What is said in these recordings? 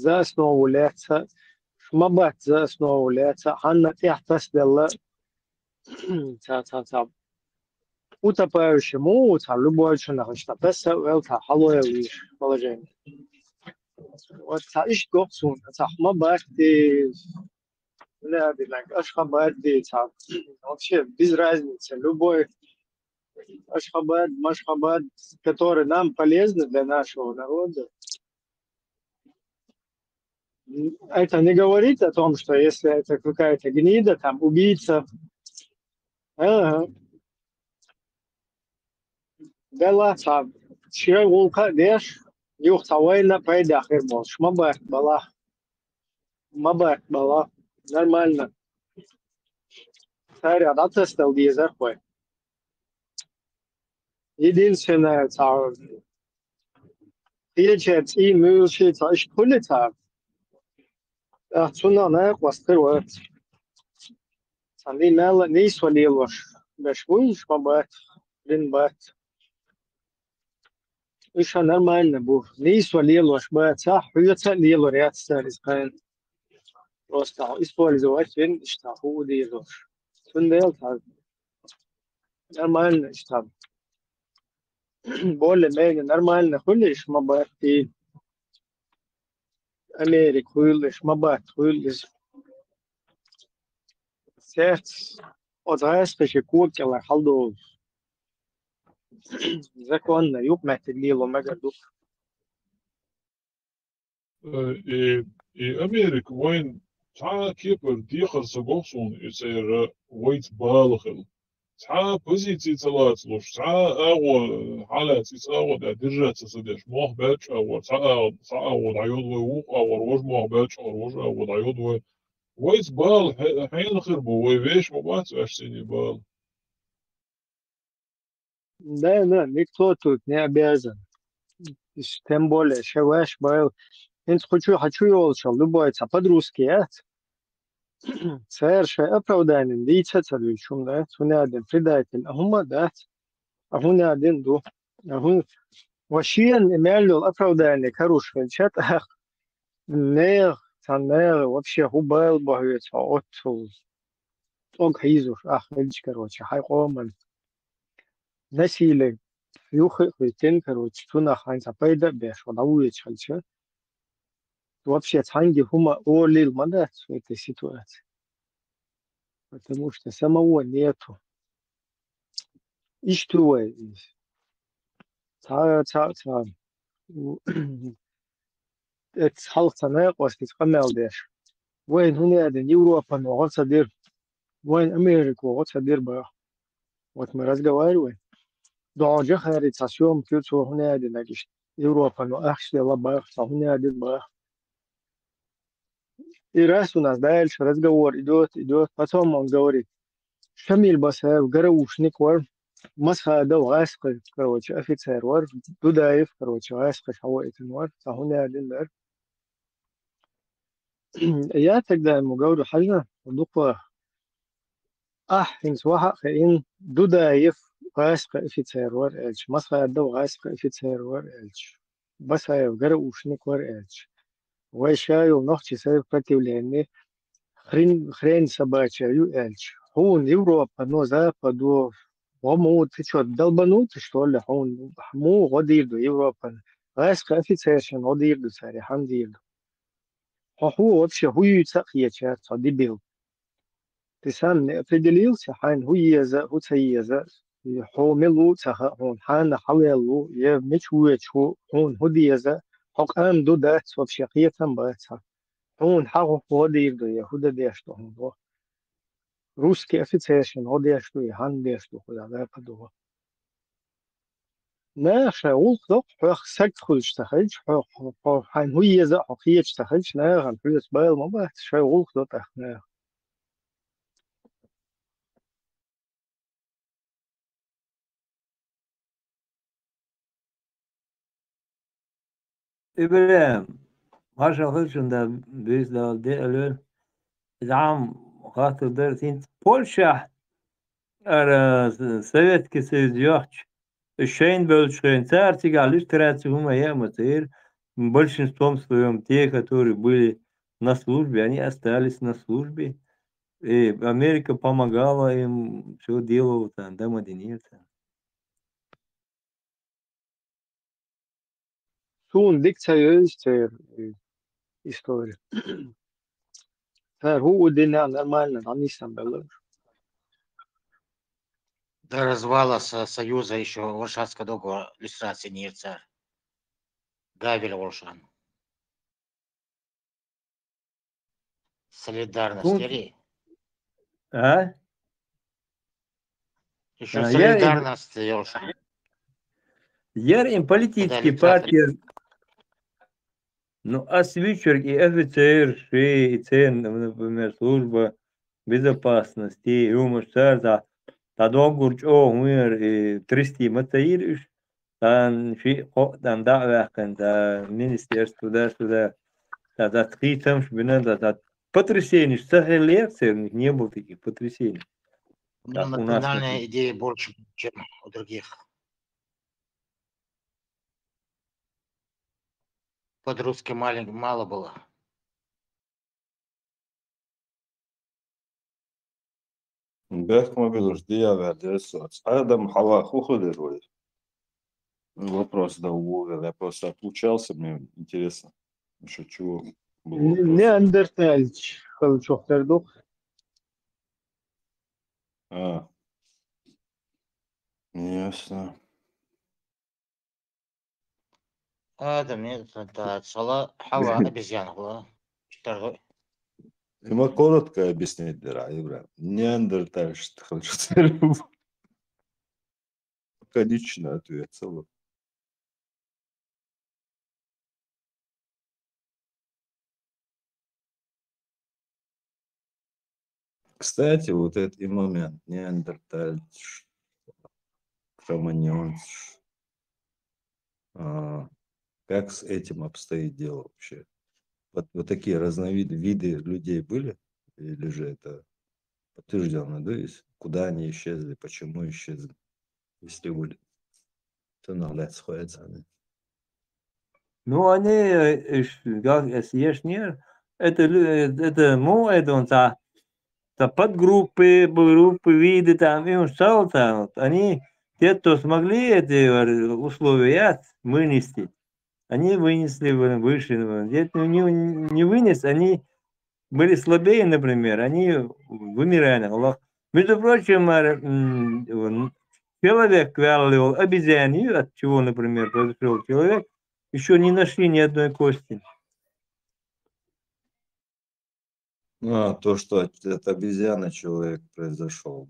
засновуляться, шмабат засновуляться, ханна тяхтасдела, ца. Утопающему, любой человек, что песца, велта, халуя виш, положение. Вот, иш гоксун, мабат, да, ашхабад, вообще без разницы, любой ашхабад, машхабад, который нам полезны для нашего народа. Это не говорит о том, что если это какая-то гнида, там, убийца, Дела там, че волка деш, юх тавайна пайда хербос. Мабак бала, нормально. Царь отстал дизерхой. Единственное, царь, получается, и мы учиться, аж пулица. Цуна на хвостырот. Санди мела не свалилось. Бешвуш, мабак, бат. Еще нормально был. Не свалилось, бат. Хуется лило ряд старый. Просто использовать вин, что худеешь. Сундел так нормально, что более-менее нормально хулишь, мабат и Америк хулишь, мабат хулишь. Сердце от распачи куртила халдов. Законно, юг мэтилило магаду. И Америк وين تعا كيبر ديخر سقوصون يصير ويت بالغل تعا بزيتي تلاتلوش تعا أغو حالات يتاغو دا درجة تصديش موح باش أغو تعا أغو دعيود ويوق أغو روش موح باش أغو روش أغو دعيود ويت بال حين خربو ويبيش مبات أشتيني بال. Да, никто тут не обязан. Тем более, шеваш был. Хочу его, любой, по-русски, совершая оправдание, лица царючум, да, хуня один предатель, ахума, да, ахуня один ду, ахун, вообще имел оправдание, хорошее, чат, не, вообще губел багается, от, хизуш, видишь, короче, хайкоман, насилие, юхи, хуйтин, короче, туна ханса пайда, беш, водаует, чальча, вообще, цанги хума олил мадат в этой ситуации. Потому что самого нету. И что есть? Это халцана قصدي قمال داش. وين هنا هذا أوروبا نوعات صدير. وين أمريكا وعات صدير بقى. وتمرز جوار وين. دعاء خير تسيوم كيوتو هنا هذا نجش. أوروبا نوعش الله بقى. هنا هذا بقى. إيراسو ناس دايل شرز جوار إدوت بتوم من جواري. شميل بس وجروش نكور. مسخة ده وعاسق كروتش أفيتسير ور دودايف كروتش عاسق حوائط النور فهنا للر يا تقدر مجاور حاجة ودقة إنس واحد خين دودايف عاسق أفيتسير ور إلش مسخة ده وعاسق أفيتسير ور إلش بس هاي وجروش نكور إلش وشاي ونختي سير فتي لأني خرين سبايتش يو إلش هون أوروبا نوزا بدو ومو تشوت دلبنوت что ли он му годирду Европа райска офицершин годирду сари хандирду ху вообще хуйца хьяча дебил ты сам не определился хайн хуйеза хуцаеза ху милу цаха он хана хавелу я мечуечу он худиеза хокам дудат вообще хьятам баца он хагу годирду я худа дешто он русский офицершин годешто и хандешто худа да подо ناخشه وقت حق سك خودش تخلج حق حين هو يزا حقيقة تخلج ناخ عن حيث بايل ما بحث شوي وقت تخناخ إبراهيم هاشا خلشن دا بيز دا دي ألون إدعام خاطر درتين بولشا Советский Союз الشين بولشين تارتي قاليش تراتي هما يا مطير большинством своем те, которые были на службе, они остались на службе. И Америка помогала им, все делала там, да, маденица. Suun diktatorial история. هو الدنيا нормально, они сам было. До развала Союза еще Варшавского договора иллюстрации не царь. Гавель Волшан. Солидарность. Тут- Ери. А? Еще А, солидарность Волшан. Ярым политические литература. партии, ну, а свечер и офицер, и цен, например, служба безопасности, и умышцар, да, договор, и трести матаириш, там, там, да, министерство, да, сюда, да, три там, да, потрясений, целая лекция, у них не было таких потрясений. Но Так, у нас национальные такие. идеи больше, чем у других. Под русским мало было. Бэх мобилуш диявер ресурс. Адам халах уходит. Вопрос да уволил. Я просто отлучался, мне интересно. Еще чего был вопрос. Неандертальч, халчохтердух. Ясно. Адам, это сала хава обезьян была. Второй. Ему коротко объяснить, да, Ибра. Неандерталь, что хочу. Конечно, ответ целый. Кстати, вот этот и момент. Неандерталь, шаманьон. Как с этим обстоит дело вообще? Вот такие виды людей были? Или же это подтверждено, да, есть? Куда они исчезли, почему исчезли? Если были, то наглядно сходятся они. Ну, они, как ешнер, это он, подгруппы, группы, виды, там, и он стал там, вот, они, те, кто смогли эти условия вынести, они вынесли, вышли, те, кто не вынес, они были слабее, например, они вымирали. Между прочим, человек вялил обезьянью, от чего, например, произошел человек, еще не нашли ни одной кости. То, что от обезьяны человек произошел.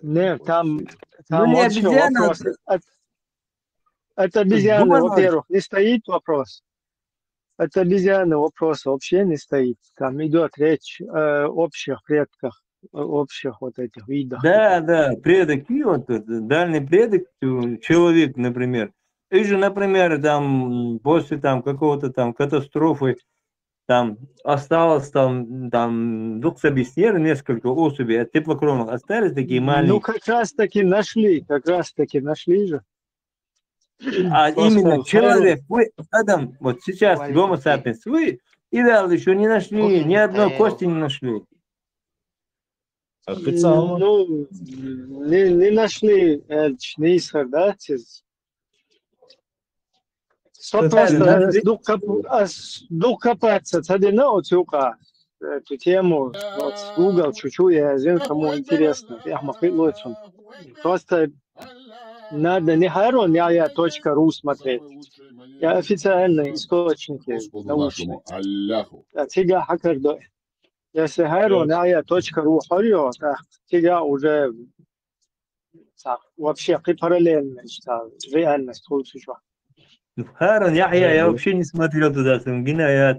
Нет, там Ну, не вообще обезьяна, вопрос. От обезьяны, гуманоид. во-первых, не стоит вопрос. От обезьяны вопрос вообще не стоит. Там идет речь о общих предках, общих вот этих видах. Да, предок, и вот дальний предок, человек, например. И же, например, там, после там какого-то там катастрофы, там осталось там двух собеседований, несколько особей от теплокровных остались такие Ну, маленькие. как раз таки нашли же. А Просто именно человек, вы, Адам, вот сейчас Говорите, Гомо сапиенс, вы и Вал еще не нашли, ни одной кости не нашли. Официально. Ну, не нашли Нисхар, да? Просто докопаться, тогда научука эту тему, вот, Google чуть-чуть, я знаю, кому интересно. Я лучше. Просто надо не haron.ru смотреть. Я официальные источники научные. Тига хакердой. Если haron.ru хорё, тига уже вообще параллельно реальность лучше. Харон, я вообще не смотрел туда,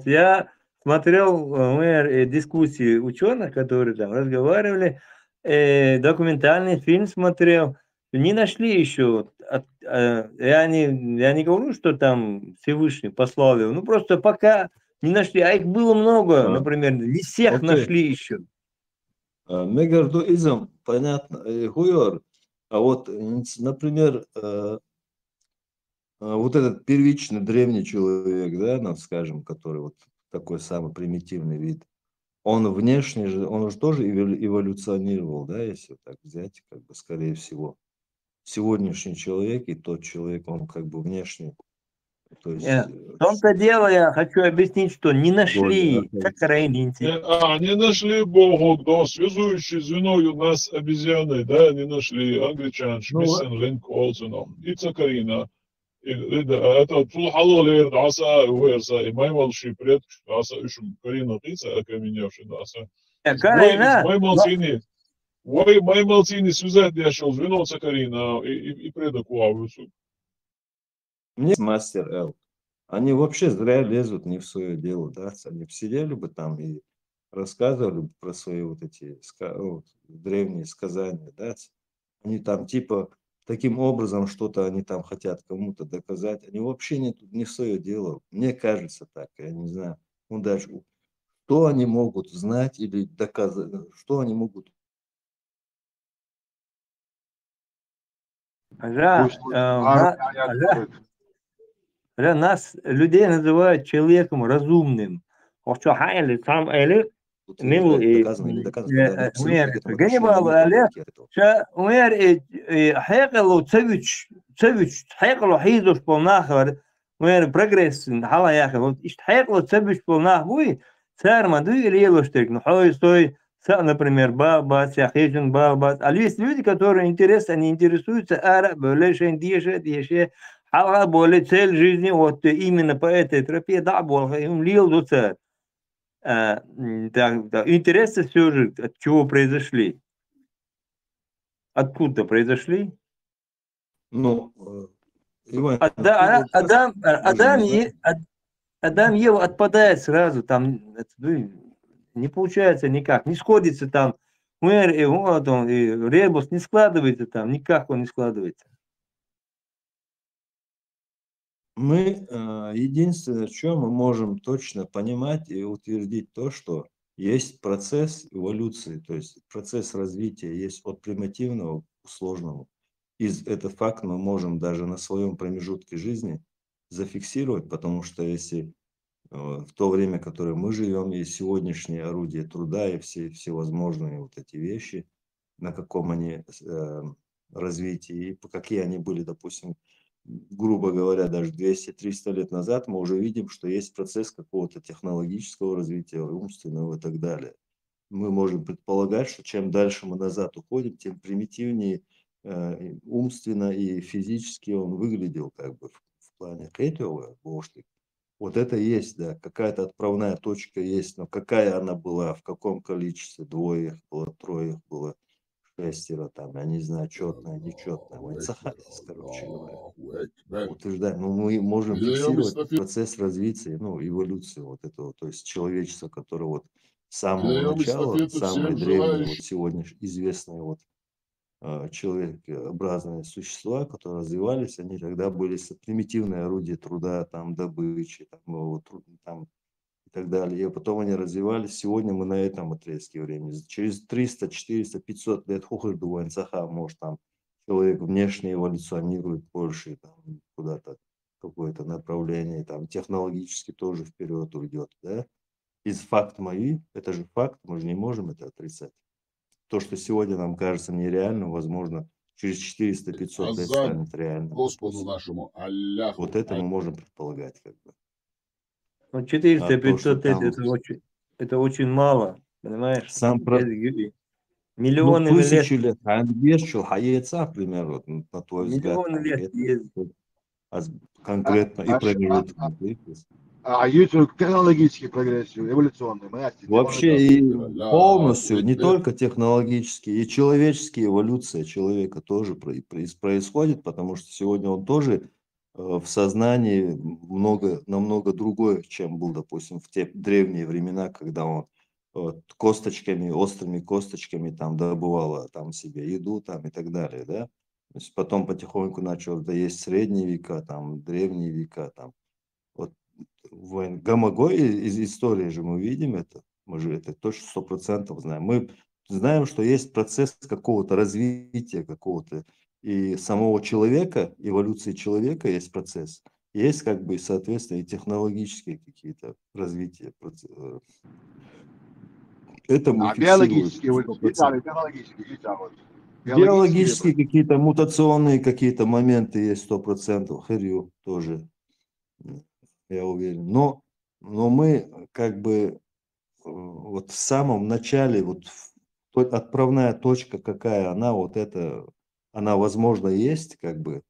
я смотрел дискуссии ученых, которые там разговаривали, документальный фильм смотрел, не нашли еще. Я не говорю, что там Всевышний послал его, ну просто пока не нашли, а их было много, например, не всех нашли еще. вот этот первичный древний человек, да, ну, скажем, который вот такой самый примитивный вид, он внешне же, он же тоже эволюционировал, да, если вот так взять, как бы, скорее всего. Сегодняшний человек и тот человек, он как бы внешне, то есть В том-то дело, я хочу объяснить, что не нашли сакарайнинцы. Не нашли Богу, да, связующее звено у нас обезьяны, да, не нашли англичан, Шмиссен, Линк, Олсенов, и Цакарина. Это Тулхалолер, Даса, Уэрса, и Маймалши пред, Даса, Ишум, Карина Пица, окаменевший, Даса. Маймалсини, Маймалсини связать я шел звено Цакарина и предакуавусу. Мне мастер Эл. Они вообще зря лезут не в свое дело, да, они бы сидели бы там и рассказывали бы про свои вот эти древние сказания, да, они там типа таким образом что-то они там хотят кому-то доказать, они вообще не в свое дело, мне кажется так, я не знаю, ну даже что они могут знать или доказать, что они могут. Нас, людей, называют человеком разумным. Доказано или доказано, Ганнибал, حيقلو تسويش حيقلو حيدوش بالناخر وين прогресс حلا يا أخي إيش حيقلو تسويش بالناخ بوي صار ما دوي اللي يلوشتك نحوي стоит, например, балбас, яхижин балбас. А есть люди, которые они интересуются более чем حلقة более цель жизни вот именно по этой тропе да им лил дуцер. Интересы все же от чего произошли? Откуда произошли? Ну, Иван, Адам Ева отпадает сразу, там не получается никак, не сходится там, и ребус не складывается там, никак он не складывается. Мы единственное, что мы можем точно понимать и утвердить то, что есть процесс эволюции, то есть процесс развития есть от примитивного к сложному. И этот факт мы можем даже на своем промежутке жизни зафиксировать, потому что если в то время, в которое мы живем, есть сегодняшние орудия труда и все всевозможные вот эти вещи, на каком они развитии, и какие они были, допустим, грубо говоря, даже 200-300 лет назад, мы уже видим, что есть процесс какого-то технологического развития, умственного и так далее. Мы можем предполагать, что чем дальше мы назад уходим, тем примитивнее умственно и физически он выглядел как бы в плане этого, вот это есть, да, какая-то отправная точка есть, но какая она была, в каком количестве, двое их было, трое их было, шестеро там, я не знаю, четное, нечетное, короче говоря, утверждаем, но мы можем фиксировать процесс развития, ну, эволюции вот этого, то есть человечества, которое вот с самого начала, самые древние, вот сегодня известные вот человекообразные существа, которые развивались, они тогда были примитивные орудия труда, там, добычи, там, и так далее. И потом они развивались. Сегодня мы на этом отрезке времени. Через 300, 400, 500 лет может там человек внешне эволюционирует больше, там, куда-то какое-то направление, там, технологически тоже вперед уйдет, да. Из факт мои, это же факт, мы же не можем это отрицать. То, что сегодня нам кажется нереальным, возможно, через 400-500 лет станет реальным. Господу нашему Алляху. Вот это мы можем предполагать. Как бы. 400-500 лет это очень мало, понимаешь? Сам миллионы тысячи лет. А примерно, на твой взгляд. Миллионы лет есть. Конкретно и промежуток. Технологический прогресс, эволюционный. Вообще и полностью, не только технологический, и человеческая эволюция человека тоже происходит, потому что сегодня он тоже в сознании намного другой, чем был, допустим, в те древние времена, когда он острыми косточками там добывал там себе еду там и так далее, да. То есть потом потихоньку начал, да, есть средние века, там, древние века, там. Вот в Гамагое из истории же мы видим это, мы же это точно 100% знаем. Мы знаем, что есть процесс какого-то развития, какого-то и самого человека, эволюции человека есть процесс, есть как бы, соответственно, и технологические какие-то развития. Это мы А фиксируем биологические, вот, 100%. биологические, и там вот. Биологические какие-то мутационные какие-то моменты есть 100%, херю тоже, я уверен. Но мы как бы вот в самом начале, вот отправная точка какая, она вот это, она возможно есть как бы,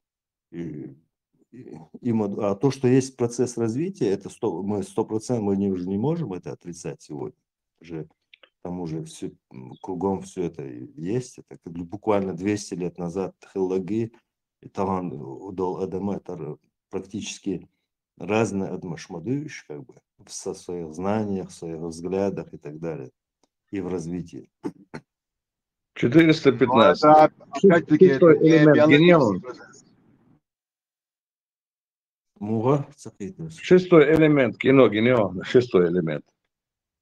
а то, что есть процесс развития, это мы 100%, мы уже не можем это отрицать сегодня. Уже, к тому же все, кругом все это есть. Это буквально 200 лет назад технологии и талант удал Адама, это практически разные адмашмадующие, как бы, в своих знаниях, в своих взглядах и так далее, и в развитии. 415. Но это, опять-таки, это Шестой не элемент биологический генеалог. процесс. Муга, цахитнус. Шестой элемент кино генеалог. Шестой элемент.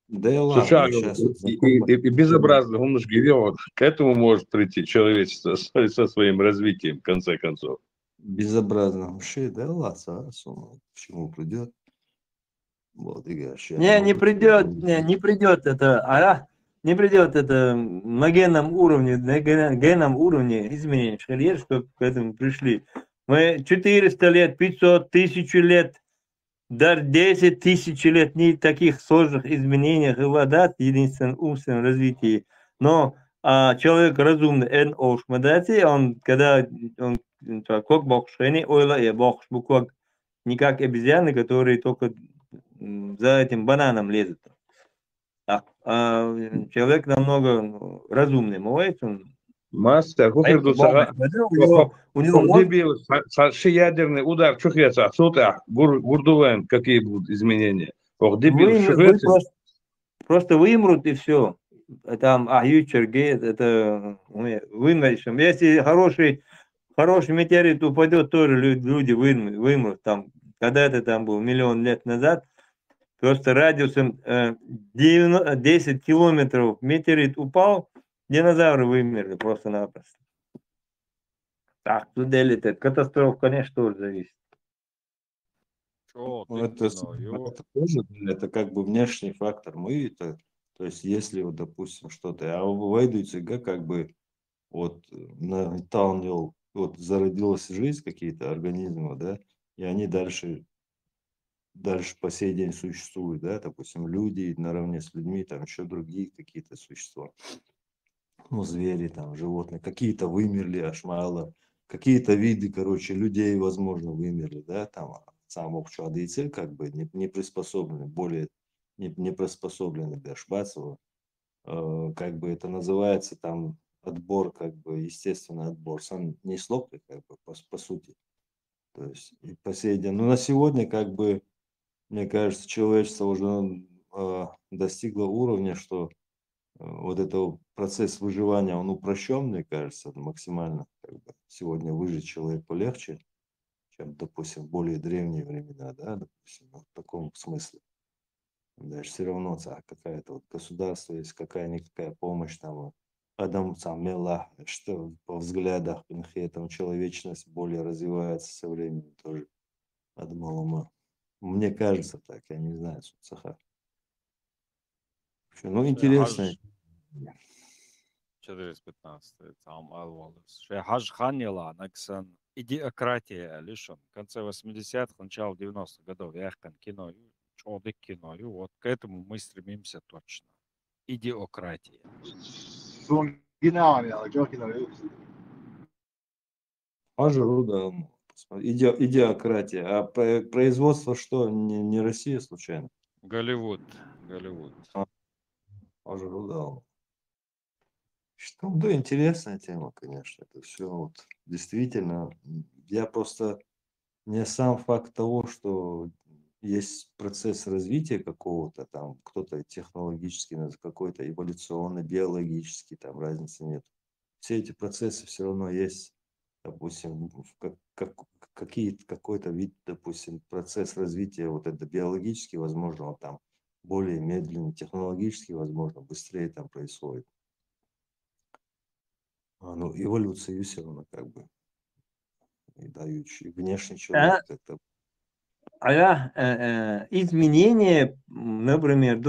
Да и ладно, Сучар сейчас вот и безобразно, он уж генеалог. К этому может прийти человечество со своим развитием, в конце концов. безобразно вообще, да ладно, к чему придет. Вот, Игорь, Не придет, не придет это, не придет это на генном уровне, генном уровне изменений, чтобы к этому пришли. Мы 400 лет, 500, 1000 лет, даже 10 тысяч лет не таких сложных изменениях и вода в единственном умственном развитии. Но человек разумный, он когда он как бокшени, ойла и бокш буквак, не как обезьяны, которые только за этим бананом лезут. Человек намного разумный, бывает он. Мастер, У него мозг... ядерный удар, гурдувен, какие будут изменения? Просто вымрут и все. Там ютчергейт, это вымершим. Если хороший метеорит упадет, тоже люди вымрут. Там, когда-то там был миллион лет назад, просто радиусом 10 километров метеорит упал, динозавры вымерли просто-напросто. Так, туда летит. Катастрофа, конечно, тоже зависит. Ну, это тоже, это как бы внешний фактор. Мы это, то есть, если вот, допустим, что-то, а в Вайдуйцега как бы вот на Таунвилл вот зародилась жизнь, какие-то организмы, да, и они дальше по сей день существуют, да, допустим, люди наравне с людьми, там еще другие какие-то существа, ну, звери, там, животные, какие-то вымерли, аж мало, какие-то виды, короче, людей, возможно, вымерли, да, там, сам цель как бы не приспособлены, более не приспособлены для Шбацева, как бы это называется там отбор, как бы естественный отбор, сам не слог, как бы по сути. То есть и по сей день, ну на сегодня как бы, мне кажется, человечество уже достигло уровня, что вот этот процесс выживания, он упрощен, мне кажется, максимально. Как бы сегодня выжить человеку легче, чем, допустим, в более древние времена, да, допустим, в таком смысле. Даже все равно какая-то вот государство есть, какая-никакая помощь там, Адам сам мела, что по взглядах, там человечность более развивается со временем тоже. Адмалума. Мне кажется так, я не знаю, Саха. Ну, интересно. 415 там Алвалес. Хаж Ханила, Наксан, идиократия лишь в конце 80-х, начало 90-х годов, яхкан кино, чодык кино, и вот к этому мы стремимся точно. Идиократия. Идиократия. А производство что? Не Россия случайно? Голливуд. Ажруда. Что, да, интересная тема, конечно. Это все вот действительно. Я просто не сам факт того, что есть процесс развития какого-то там, кто-то технологический, какой-то эволюционный, биологический, там разницы нет. Все эти процессы все равно есть, допустим, какой-то вид, допустим, процесс развития, вот это биологический, возможно, он там более медленный, технологически, возможно, быстрее там происходит. Ну, эволюция все равно как бы. и дающий. Внешний А, человек как-то. изменение, например,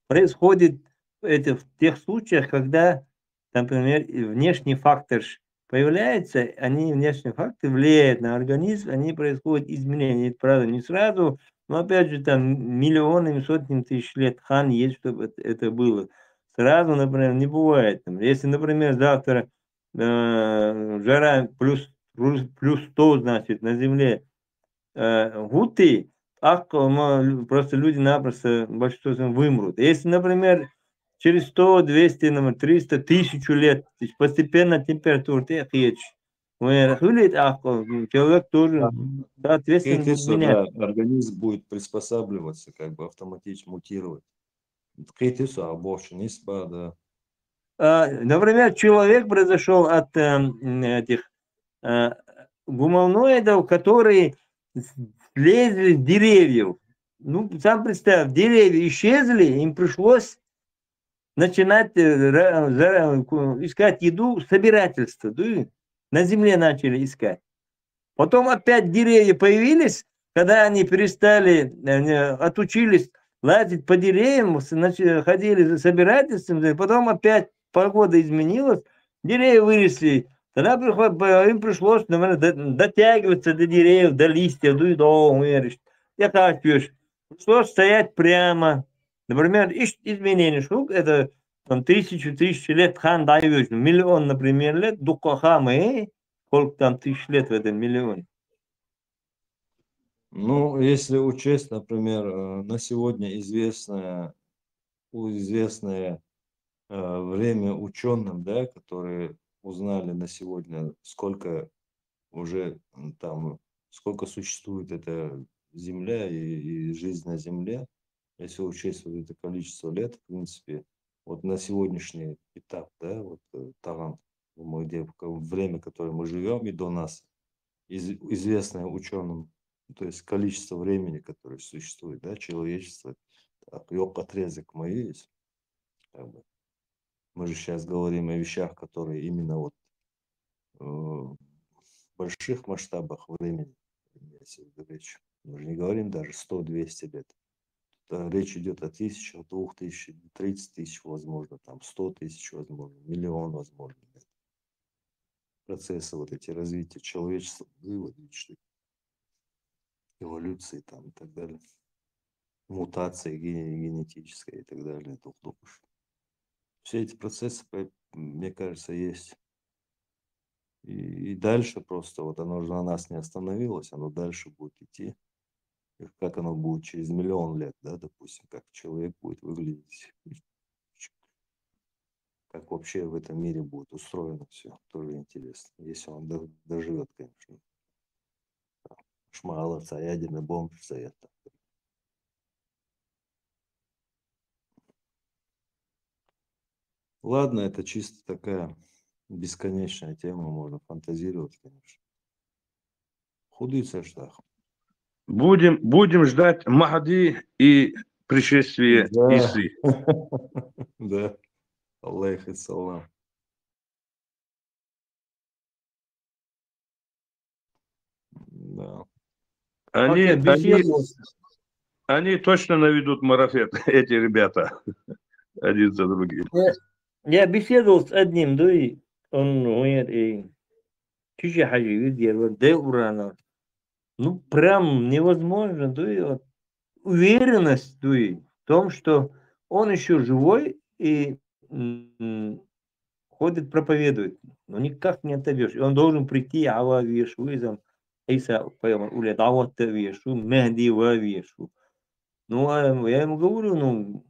происходит это в тех случаях, когда, например, внешний фактор появляется, внешние факторы влияют на организм, они происходят изменения. Это, правда, не сразу, но опять же там миллионами, сотнями тысяч лет хан есть, чтобы это было. Сразу, например, не бывает. Если, например, завтра жара плюс 100, значит, на Земле, гуты, просто люди-напросто, большинство из них вымрут. Если, например, через 100, 200, 300, 1000 лет постепенно температура человек тоже, соответственно, будет меняться. Да, организм будет приспосабливаться, как бы автоматически мутировать. Да. Например, человек произошел от этих гуманоидов, которые слезли с деревьев. Ну, сам представь, деревья исчезли, им пришлось начинать искать еду, собирательство. Да? На земле начали искать. Потом опять деревья появились, когда они отучились лазить по деревьям, ходили за собирательством, потом опять погода изменилась, деревья выросли. Тогда им пришлось, наверное, дотягиваться до деревьев, до листьев, пришлось стоять прямо. Например, изменение штук, это там, тысячу лет хан дает, миллион, например, лет, дукахамы, сколько там тысяч лет в этом миллионе. Ну, если учесть, например, на сегодня известное время ученым, да, которые узнали на сегодня, сколько уже там, сколько существует эта Земля и жизнь на Земле, если учесть вот это количество лет, в принципе, вот на сегодняшний этап, да, вот талант, время, которое мы живем, и до нас, известное ученым, то есть количество времени, которое существует, да, человечество, отрезок мы есть, как бы. Мы же сейчас говорим о вещах, которые именно вот в больших масштабах времени имеется в виду речь. Мы же не говорим даже 100-200 лет. Речь идет о 1000, 2000, 30 тысяч, возможно, там 100 тысяч, возможно, миллион, возможно. Процессы вот эти развития человечества, эволюции там и так далее. Мутации генетической и так далее. Все эти процессы, мне кажется, есть. И дальше просто вот оно же на нас не остановилось, оно дальше будет идти. И как оно будет через миллион лет, да, допустим, как человек будет выглядеть, как вообще в этом мире будет устроено все, тоже интересно, если он доживет, конечно. Шмаловца, ядерный бомб стоят. Ладно, это чисто такая бесконечная тема, можно фантазировать, конечно. Худый штах. Будем ждать Махди и пришествие Исы. Да. Аллах и салам. Да. Они точно наведут марафет, эти ребята, один за другим. Я беседовал с одним, да, и он говорит, чужие хаджи, да, урана. Ну, прям невозможно, да, и вот уверенность, да, и в том, что он еще живой и ходит, проповедует, но никак не отобьешь. И он должен прийти, ава вешу, и там, Иса, уля, давот вешу, Мехди вешу. Ну, а я ему говорю, ну,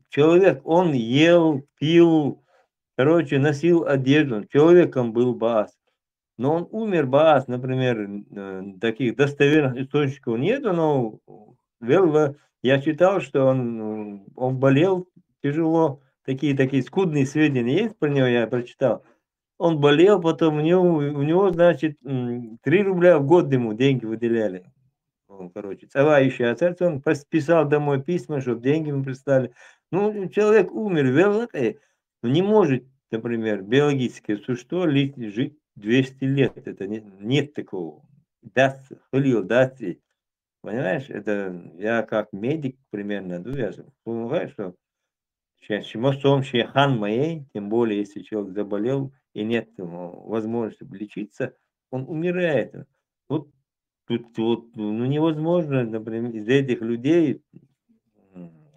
человек, он ел, пил, короче, носил одежду, человеком был Баас. Но он умер, Баас, например, таких достоверных источников нету, но я читал, что он болел тяжело, такие скудные сведения есть про него, я прочитал. Он болел, потом у него, значит, 3 рубля в год ему деньги выделяли. Короче, цавающий отец, он писал домой письма, чтобы деньги ему прислали. Ну, человек умер, не может, например, биологическое существо жить 200 лет. Это нет такого. Даст, халил, даст. Понимаешь, это я как медик примерно, я понимаю, что чем хан моей, тем более, если человек заболел и нет возможности лечиться, он умирает. Вот тут невозможно, например, из этих людей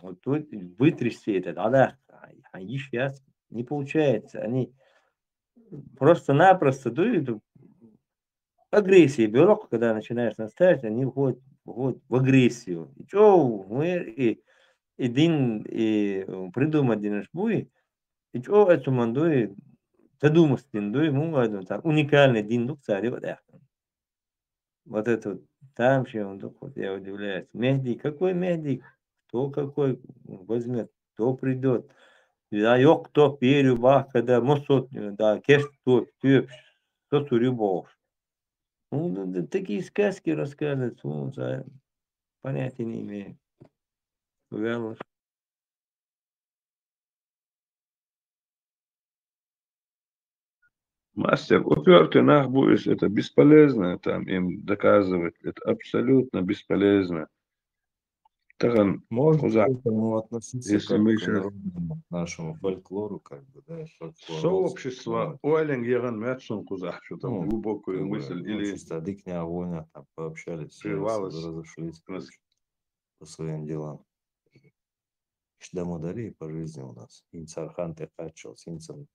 вот вытрясти этот адах. Они сейчас не получается. Они просто-напросто дуют агрессии. Белок, когда начинаешь наставить, они входят в агрессию. И что мы один придумать наш буй, и что это мандуй, задумать диндуй, там уникальный диндук царь, вот это вот, там еще он вот, я удивляюсь. Мехди, какой Мехди? Кто какой возьмет, кто придет? Да, yok кто перю бах, когда мосот, да, кеш кто, кто сурюбов. Ну, такие сказки рассказывают, понятия не имею. Уверен. Мастер, упертый нах будешь, это бесполезно там им доказывать, это абсолютно бесполезно. Таган, Можно к этому относиться если как мы к сейчас народному нашему фольклору, как бы, да, сообщество Уайлинг Яган Мятсон Кузах, что там глубокую как бы, мысль, или чисто дикня война, там пообщались, все прервалось. разошлись, короче, по своим делам. Шдамудари по жизни у нас. Инцархан ты качал, синцем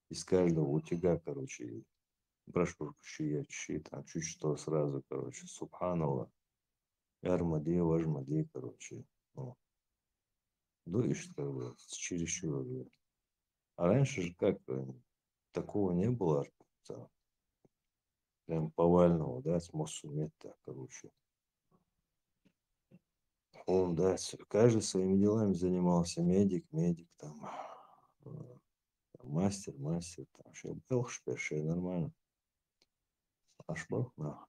из каждого утюга, короче, брошюрку щи, там чуть что сразу, короче, субханалла, армади, важмади, короче, ну, дуешь, как бы, чересчур. А раньше же как, такого не было, там, прям повального, да, с мосумета, короче. Он, да, каждый своими делами занимался, медик, там, мастер, там, все был, все нормально. Аж бог, на,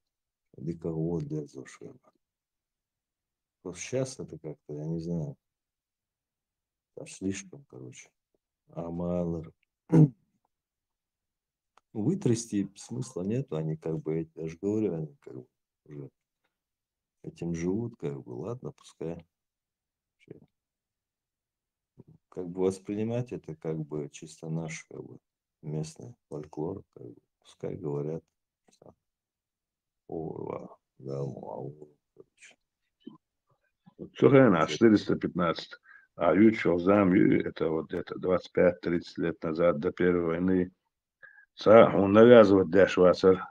дикого для зашел. Вот сейчас это как-то, я не знаю, там слишком, короче, амалр. Вытрясти смысла нету, они как бы, я же говорю, они как бы уже этим живут, как бы, ладно, пускай. Как бы воспринимать это как бы чисто наш, как бы, местный фольклор, как бы, пускай говорят. О, да, Цухена 415. А Ючо зам, это вот где-то 25-30 лет назад, до Первой войны. Он навязывает Дэшвацер.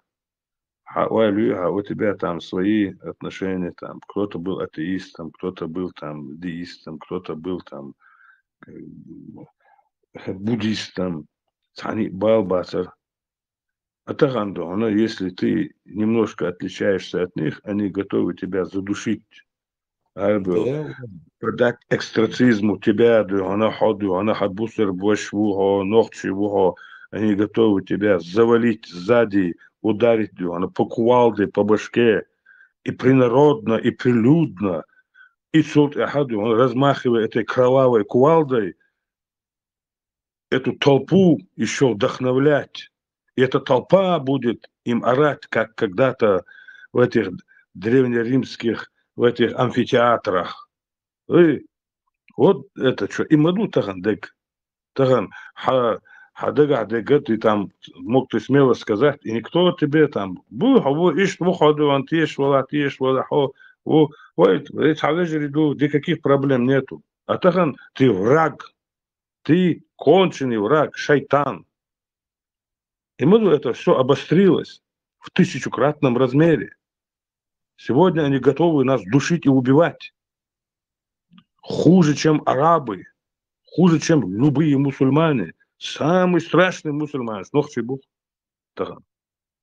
А у тебя там свои отношения, там кто-то был атеистом, кто-то был там деистом, кто-то был там буддистом. Они балбацер. А Тагандо, если ты немножко отличаешься от них, они готовы тебя задушить. Продать экстрацизму тебя, она ходу, она хабусер бошвуго, ногчевуго, они готовы тебя завалить сзади, ударить, она по кувалде, по башке, и принародно, и прилюдно, и суд ахаду, он размахивая этой кровавой кувалдой, эту толпу еще вдохновлять. И эта толпа будет им орать, как когда-то в этих древнеримских, в этих амфитеатрах. И вот это что. И маду таган хадега дегет, и там мог ты смело сказать, и никто тебе там, никаких проблем нету. А таган, ты враг, ты конченый враг, шайтан. И маду это все обострилось в 1000-кратном размере. Сегодня они готовы нас душить и убивать. Хуже, чем арабы, хуже, чем любые мусульмане. Самый страшный мусульман. Нохчи Бог. Таган.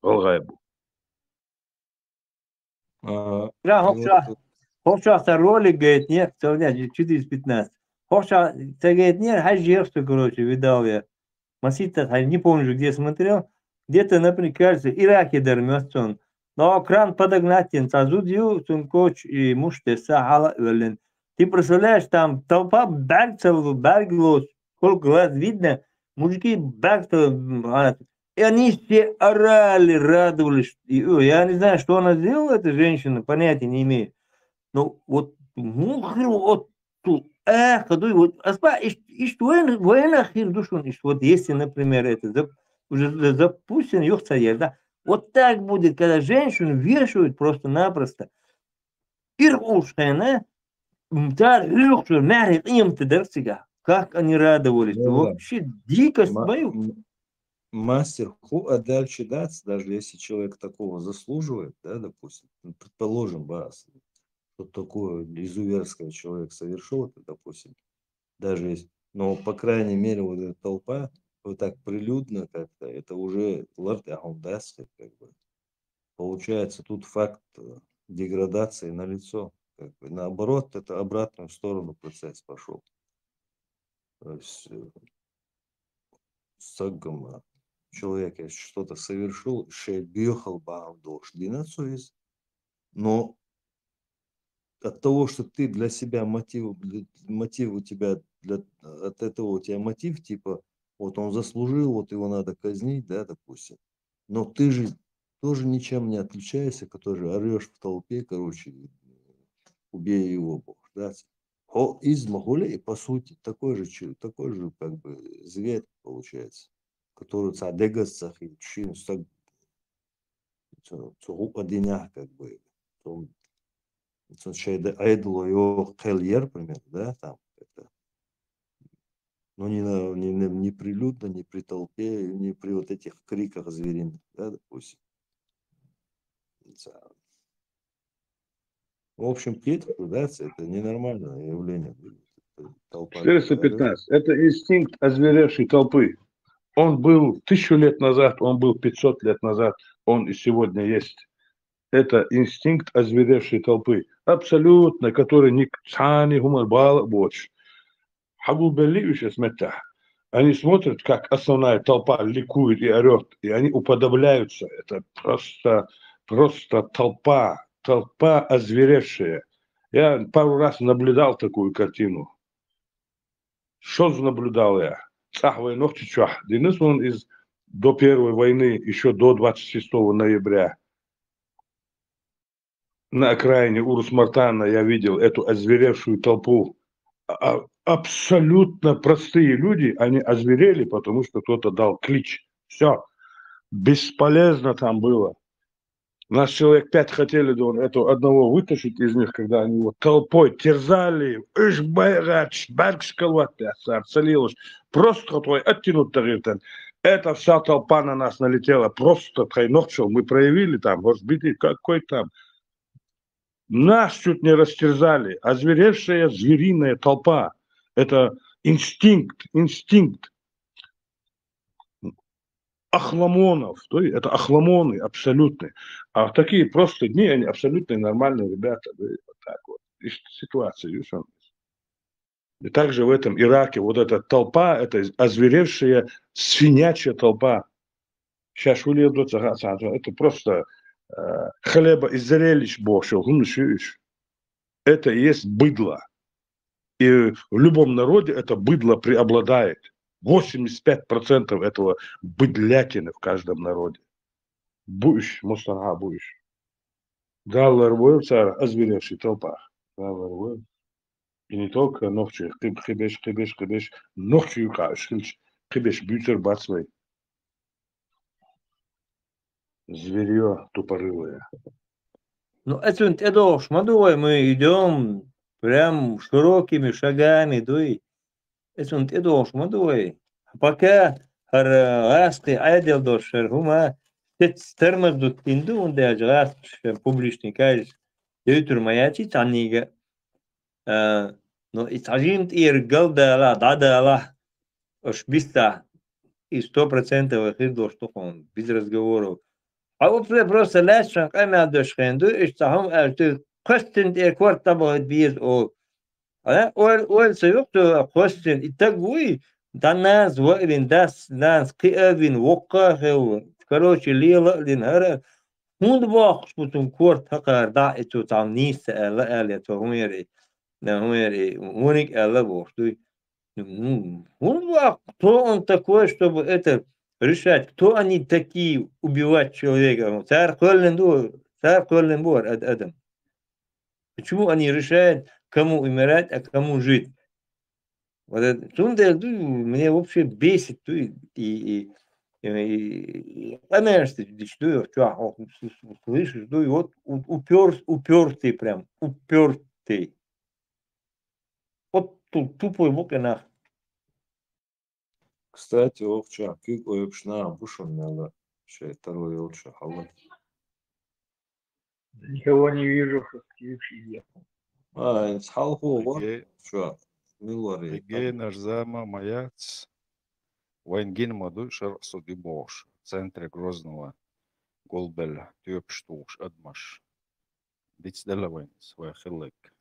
Алгай Бог. Ховша ролик, говорит, нет, 415. Ховша, говорит, нет, хajjевство, короче, видал я. Масита, не помню, где смотрел. Где-то, например, кажется, Ираке дармёстон. Но кран подогнать, тазудью, коч и муште сахала велен. Ты представляешь, там толпа бергцев, берглос, сколько глаз видно, мужики бергцев, И они все орали, радовались. Я не знаю, что она сделала, эта женщина, понятия не имею. Но вот, вот тут, вот, вот если, например, это уже запущен, да, вот так будет, когда женщину вешают просто-напросто. Как они радовались. Ну да. Вообще дикость Ма- мою. Мастер ху адальчи дац, даже если человек такого заслуживает, да, допустим, предположим, бас, что такое изуверского человек совершил, это, допустим, даже если, но, по крайней мере, вот эта толпа, вот так прилюдно как-то, это уже лартахундаска, как бы. Получается, тут факт деградации налицо. Как бы. Наоборот, это обратную сторону процесс пошел. То есть, саггам, человек, если что-то совершил, шейбьехал баамдош динацуис, но от того, что ты для себя мотив у тебя от этого у тебя мотив, типа, вот он заслужил, вот его надо казнить, да, допустим. Но ты же тоже ничем не отличаешься, который орешь в толпе, короче, убей его, Бог, да. Из Могулей, по сути, такой же как бы зверь получается, который цадегасцах и чин одинях, как бы, айдло его кельер, примерно, да, там, это, но не прилюдно, не при толпе, не при вот этих криках звериных, да, допустим. В общем, да, это ненормальное явление. Толпа 415. Это инстинкт озверевшей толпы. Он был 1000 лет назад, он был 500 лет назад, он и сегодня есть. Это инстинкт озверевшей толпы. Абсолютно, который не цани гумарбал больше. Они смотрят, как основная толпа ликует и орет, и они уподобляются. Это просто толпа озверевшая. Я пару раз наблюдал такую картину. Что наблюдал я? Денис, он до Первой войны, еще до 26 ноября. На окраине Урус-Мартана я видел эту озверевшую толпу. Абсолютно простые люди, они озверели, потому что кто-то дал клич. Все. Бесполезно там было. Нас человек 5 хотели этого одного вытащить из них, когда они его толпой терзали. Просто твой оттянут. Эта вся толпа на нас налетела. Просто тройнохчел. Мы проявили там, разбили, какой там. Нас чуть не растерзали. Озверевшая звериная толпа. Это инстинкт. Ахламонов, то есть это ахламоны абсолютные. А в такие просто дни они абсолютно нормальные ребята. Да, вот так вот. И ситуация, и также в этом Ираке вот эта толпа, это озверевшая свинячья толпа. Сейчас это просто хлеба и зрелищ бошел. Это и есть быдло. И в любом народе это быдло преобладает. 85% этого быдлятины в каждом народе. Буш, мустага буш. Галлар был царь, озверевший толпа. Галлар был. И не только ночью, хибеш, ночью хибеш бютер бацвей. Зверье тупорылое. Ну, это шмадовой мы идем прям широкими шагами, дуй. Это шмадовой. Пока раски айдел дошер, хума термос до тинду, он даже раз публичный кайс. Ютур маячи танига. Но и тажимт ир галдала, дадала. Уж биста и 100% их что он без разговоров. А вот просто лешан, кайма дошхенду, и там ты костин и кварта будет без о. Ол союзто костин и такой да нас вырин нас киевин вокахев. Короче, лила линара. Хунд бах спутун кварт хакар да это там низ ла то умери. На умери. Уник ла бах. Хунд бах, кто он такой, чтобы это решать, кто они такие убивать человека. Царь Коллендор, Адам. Почему они решают, кому умирать, а кому жить? Вот это, мне вообще бесит, конечно, слышишь, вот упертый прям, упертый. Вот тупой бок и нах. Кстати, Овча, кик ойпшна бушон мяла. Второй Овча, халат. Никого не вижу, что включили. Халху, вот, Ege- что, Милори. Егейнер зама маяц. Вайнгин маду шарсу дибош. В центре Грозного. Голбеля. Тюпштуш адмаш. Дицдела вайнс. Вайхилек.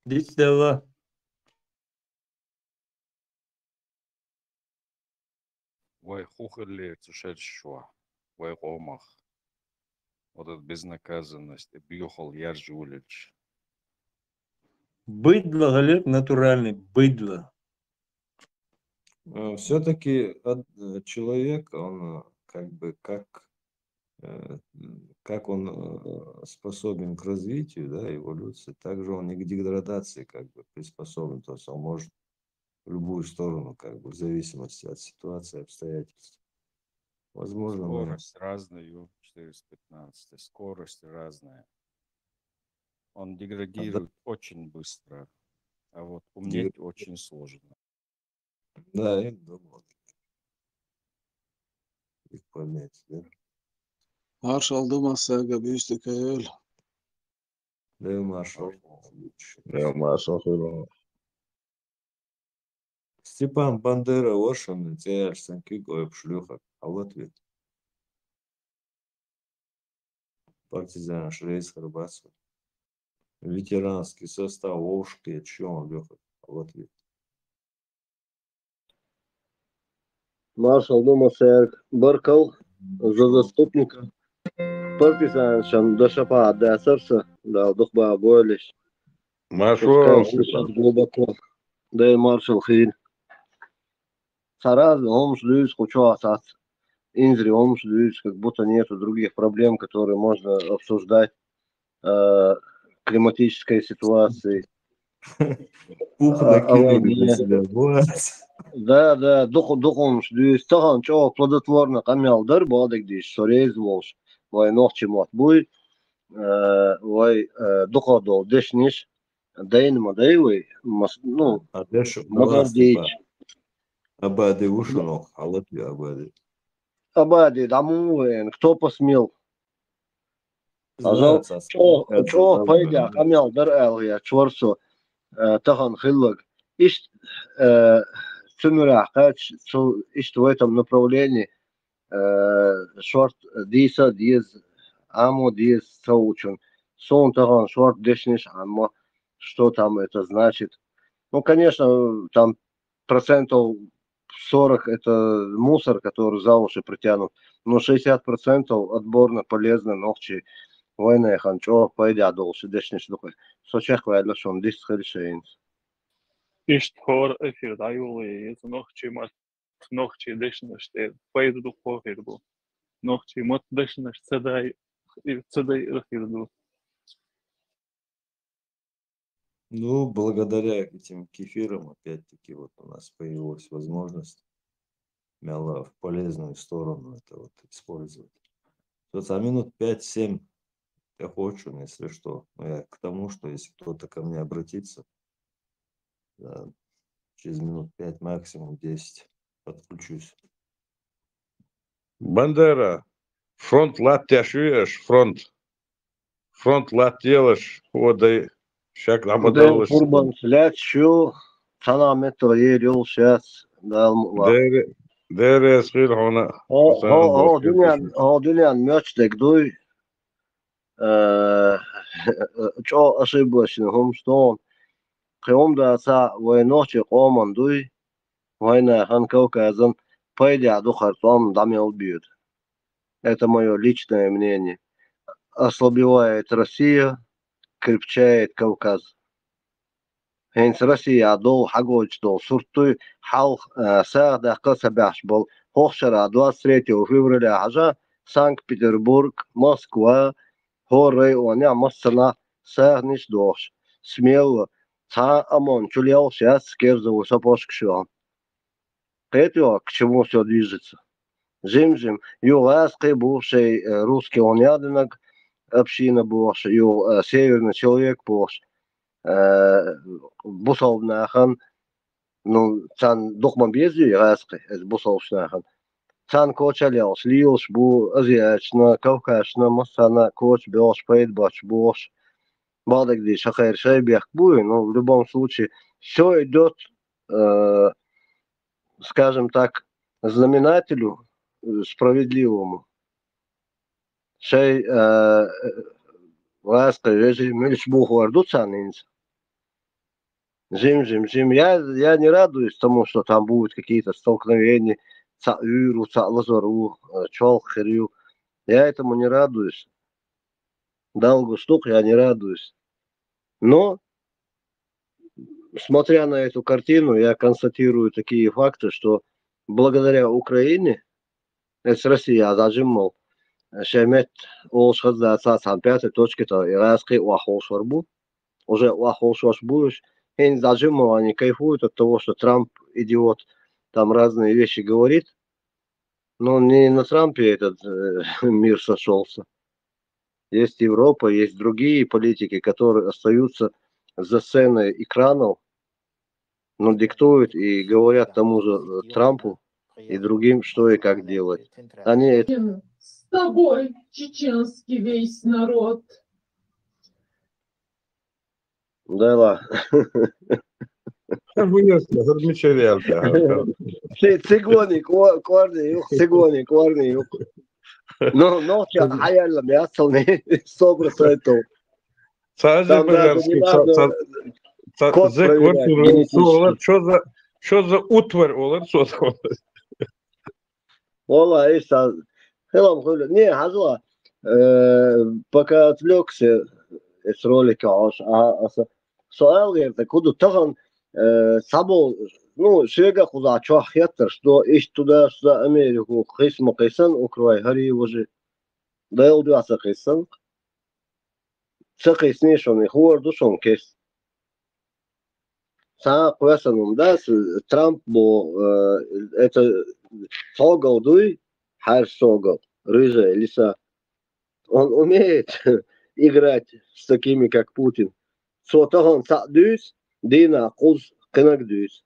Дичдала. Вайхухали цушершва. Вайхомах. Вот эта безнаказанность. Бьюхал Яржулич. Быдло, Галер, натуральный, быдло. Все-таки человек, он как бы как он способен к развитию, да, эволюции, также он и к деградации как бы приспособлен, то есть он может в любую сторону, как бы в зависимости от ситуации, обстоятельств. Возможно, мы... Скорость разная, 415. Скорость разная. Он деградирует очень быстро, а вот умнеть очень сложно. Да, я думал. Их понять, да? Marshall думался, габишты каэль. Да и Маршал. Я Маша Хурова. Степан Бандера, Ошин, Тяжсан, Киго, Шлюха, а вот ведь. Партизан, Шрейс, Харбасов. Ветеранский состав, Ошки, Чон, Леха, а вот ведь. Маршал думался, Баркал за заступника. Партизан, шан дошапа отдасарса, да, духба бойлись. Пускай сейчас глубоко. Да и маршал Хин. Саразы, он ждет, хочу асад. Инзри, он ждет, как будто нету других проблем, которые можно обсуждать. Климатической ситуации. Пух накинули на себя, вот. Да, духом ждет. Тахан, чего плодотворно камял дар, бадик диш, сорез волш. Вай нохчи мат буй. Вай духадол, дешниш. Дейнма дейвай, ну, Магардич. Абады ушинок, а Латвия Абады. Абади, дамуэн, кто посмел? Азал, чё, пойдя, камял дар элгия, чворсо, тахан хиллаг. Ишт, цумирах, ишт в этом направлении, шорт диса, диз, амо, диз, саучун. Сон тахан, шорт дешниш, амо, что там это значит? Ну, конечно, там процентов 40 это мусор, который за уши притянут, но 60% отборно полезно, ногчи, война, ханчо, пойдя долше, дешниш духой. Сочах вайла шон, дис хельшейнс. Ist hor efir dajuli, noch chimat, noch chi deshna shte, paydu du khofirdu. Noch chi mat deshna shtaday, irtaday irfirdu. Ну, благодаря этим кефирам, опять-таки, вот у нас появилась возможность мяла в полезную сторону это вот использовать. Вот за минут 5-7 я хочу, если что. Но я к тому, что если кто-то ко мне обратится, да, через минут 5, максимум 10 подключусь. Бандера, фронт латтяшвеш, фронт латтелаш, вода, шак Дэн Курбан слять, шо, цана метро ерил сейчас, далмула. Дэрэ схил хона. Дюнян мёчтек дуй, чо ошибочно, хомстон. Кеомда са войночи коман дуй, война ханкауказан, пойдя до Хартом даме убьют. Это мое личное мнение. Ослабевает Россия, крепчает Кавказ. Хенс Россия дол хагоч дол суртуй хал сагда касабяш бол Хохшара 23 февраля хажа Санкт-Петербург, Москва, Хоры, оня Моссана, Сагниш Дош, Смело, Ца Амон, Чулял, сейчас Керзову Сапошкшо. Это к чему все движется. Жим-жим, юлаский бывший русский онядинок, община бывший, северный человек бывший, бусовнахан, ну, цан духман безю, юлаский, бусовнахан. Цан кочалял, слилш, бу, азиачна, кавказна, массана, коч, бёш, пейдбач, бош, бадагди, шахайр, шайбех, буй, но в любом случае все идет, скажем так, знаменателю справедливому. Шей ласка режим мельч буху ардуцанинц. Жим. Я не радуюсь тому, что там будут какие-то столкновения, цаюру, лазору, чолхерю. Я этому не радуюсь. Долгу штук я не радуюсь. Но, смотря на эту картину, я констатирую такие факты, что благодаря Украине, это Россия зажимал, Шемет Олшхаз за 5 точки-то иракский Уахолшварбу. Уже Уахолшварбуешь. И зажимал, они кайфуют от того, что Трамп идиот, там разные вещи говорит. Но не на Трампе этот мир сошелся. Есть Европа, есть другие политики, которые остаются за сценой экранов, но диктуют и говорят тому же Трампу и другим, что и как делать. Они... С тобой, чеченский весь народ. Да ладно. Цыгоник, корни. Но ночь хаяла мясалный 100%. Там даже не надо код проверять генетически. Что за утварь, Олар, что Ола, это... Не, Хазла, пока отвлекся с ролика, суал говорит, куда таган сабол, ну, шега куда чахьятер, что ищ туда-сюда Америку, хисма кайсан, Украй, хари уже. Да я удивился кайсан. Цакай снишон, и хуар душон кейс. Са квасанум, да, Трамп, это согал дуй, хар согал, рыжая лиса. Он умеет играть с такими, как Путин. Сотаган садюс, дина куз кенагдюс.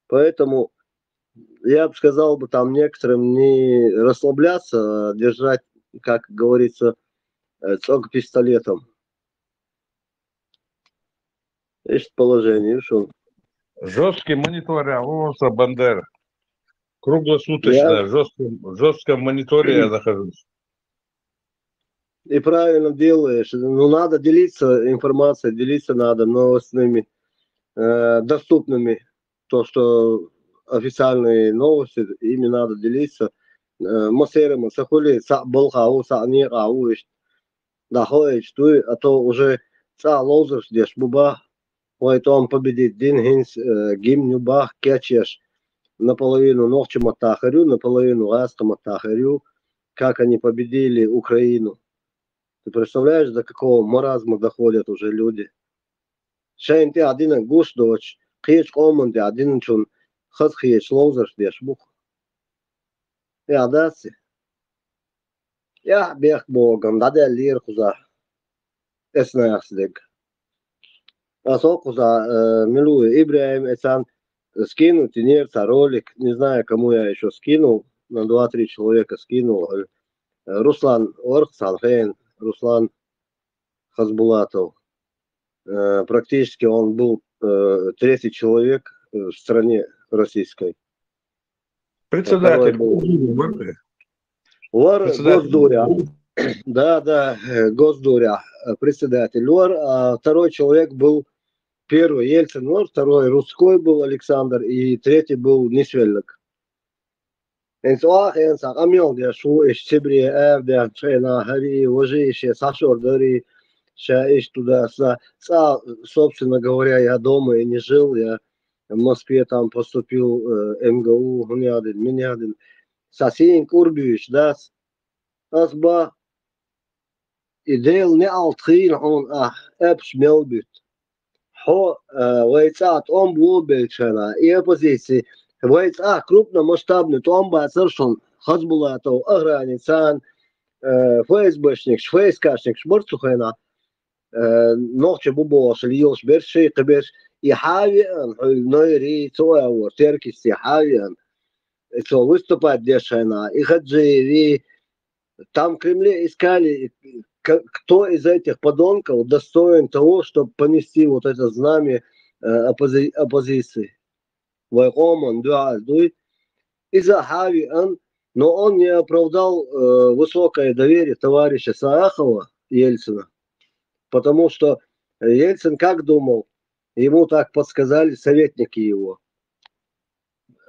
Поэтому я бы сказал бы там некоторым не расслабляться, а держать, как говорится, цок пистолетом. Есть положение, что жесткий мониторинг, Вовса Бандера. Круглосуточно, жестко в мониторе я нахожусь. И правильно делаешь. Ну, надо делиться информацией, делиться надо новостными, доступными. То, что официальные новости, ими надо делиться. Масеры, сахули, болхау, саанирау, дахоич, а то уже лозер здесь, буба, ой, то он победит, дин хинс, гимню бах, кячеш, наполовину ногчи матахарю, наполовину ласка матахарю, как они победили Украину. Ты представляешь, до какого маразма доходят уже люди? Шейн ты один гуш дочь, хеч команды один чун, хас хеч лозер здесь, бух. Я даси. Я бег богом, даде лир куза. Эснаясдег. А со куза милую Ибраим, эцан скинуть инерца ролик, не знаю, кому я еще скинул, на 2-3 человека скинул. Руслан Орхсанхейн, Руслан Хасбулатов. Практически он был третий человек в стране российской. Председатель Госдуря. Да, Госдуря, председатель. А второй человек был первый Ельцин, второй Русской был Александр, и третий был Нисвельник. Собственно говоря, я дома и не жил, я в Москве там поступил МГУ, Гунядин, Минядин. Сасин Курбич, да, Асба, идеал не алтхин, он эпш мелбит. Хо, вайцат, он блубельчана, и оппозиции. Вайца крупномасштабный, то он совершен Хазбулатов, Аграницан, ФСБшник, ФСКшник, Шмурцухена, نوع بوبوش اليوش برشي قبش يحاول نويري تو تركيس يحاول то выступать дешево, и хаджири, там в Кремле искали, кто из этих подонков достоин того, чтобы понести вот это знамя оппозиции. Вайоман, дуй, из-за Хавиан, но он не оправдал высокое доверие товарища Саахова Ельцина, потому что Ельцин как думал, ему так подсказали советники его.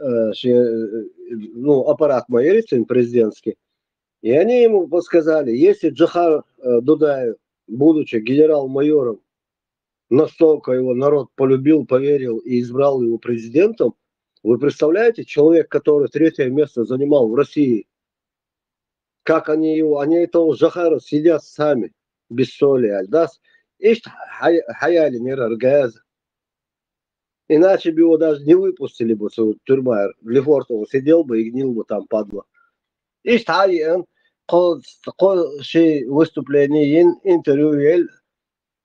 Ну, аппарат Ельцин президентский, и они ему подсказали, если Джохар Дудаев, будучи генерал-майором, настолько его народ полюбил, поверил и избрал его президентом, вы представляете, человек, который 3-е место занимал в России, как они этого Джохара сидят сами, без соли, альдас, ишь хаяли не раргаза. Иначе бы его даже не выпустили бы в тюрьму. В Лефортово сидел бы и гнил бы там, падла. И что выступление, интервью,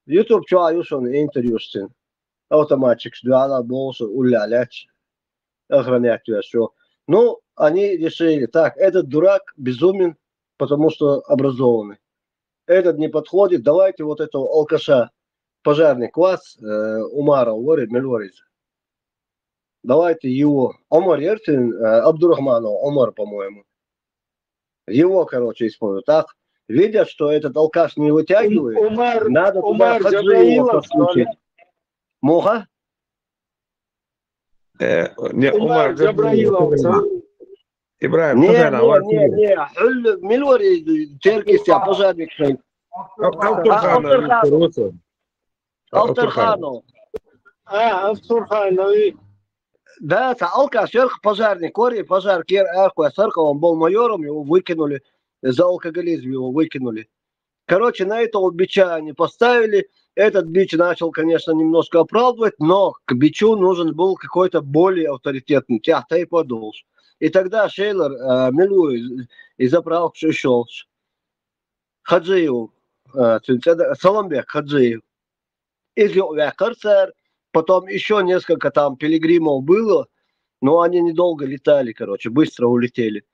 YouTube что аюшон интервью штин. Автоматчик, что она больше уляляч, охранять что. Ну, они решили, так, этот дурак безумен, потому что образованный. Этот не подходит, давайте вот этого алкаша, пожарник вас, Умара, Мельворица. Давайте его, Омар Ерцин, Абдурахманов, Омар, по-моему. Его, короче, используют. Так, видят, что этот алкаш не вытягивает, надо туда Хаджиева подключить. Муха? Не, Умар Джабраилов. Ибраим, не, Мельвори, Теркис, я пожарник. Алтарханов. Алтарханов. Да, алкаш, пожарник, кори, пожар, кер, он был майором, его выкинули, за алкоголизм его выкинули. Короче, на этого бича они поставили, этот бич начал, конечно, немножко оправдывать, но к бичу нужен был какой-то более авторитетный, тяхта и подолж. И тогда Шейлер, Милу и заправок шел. Хаджиев, Саламбек Хаджиев. Из Вякарцер. Потом еще несколько там пилигримов было, но они недолго летали, короче, быстро улетели.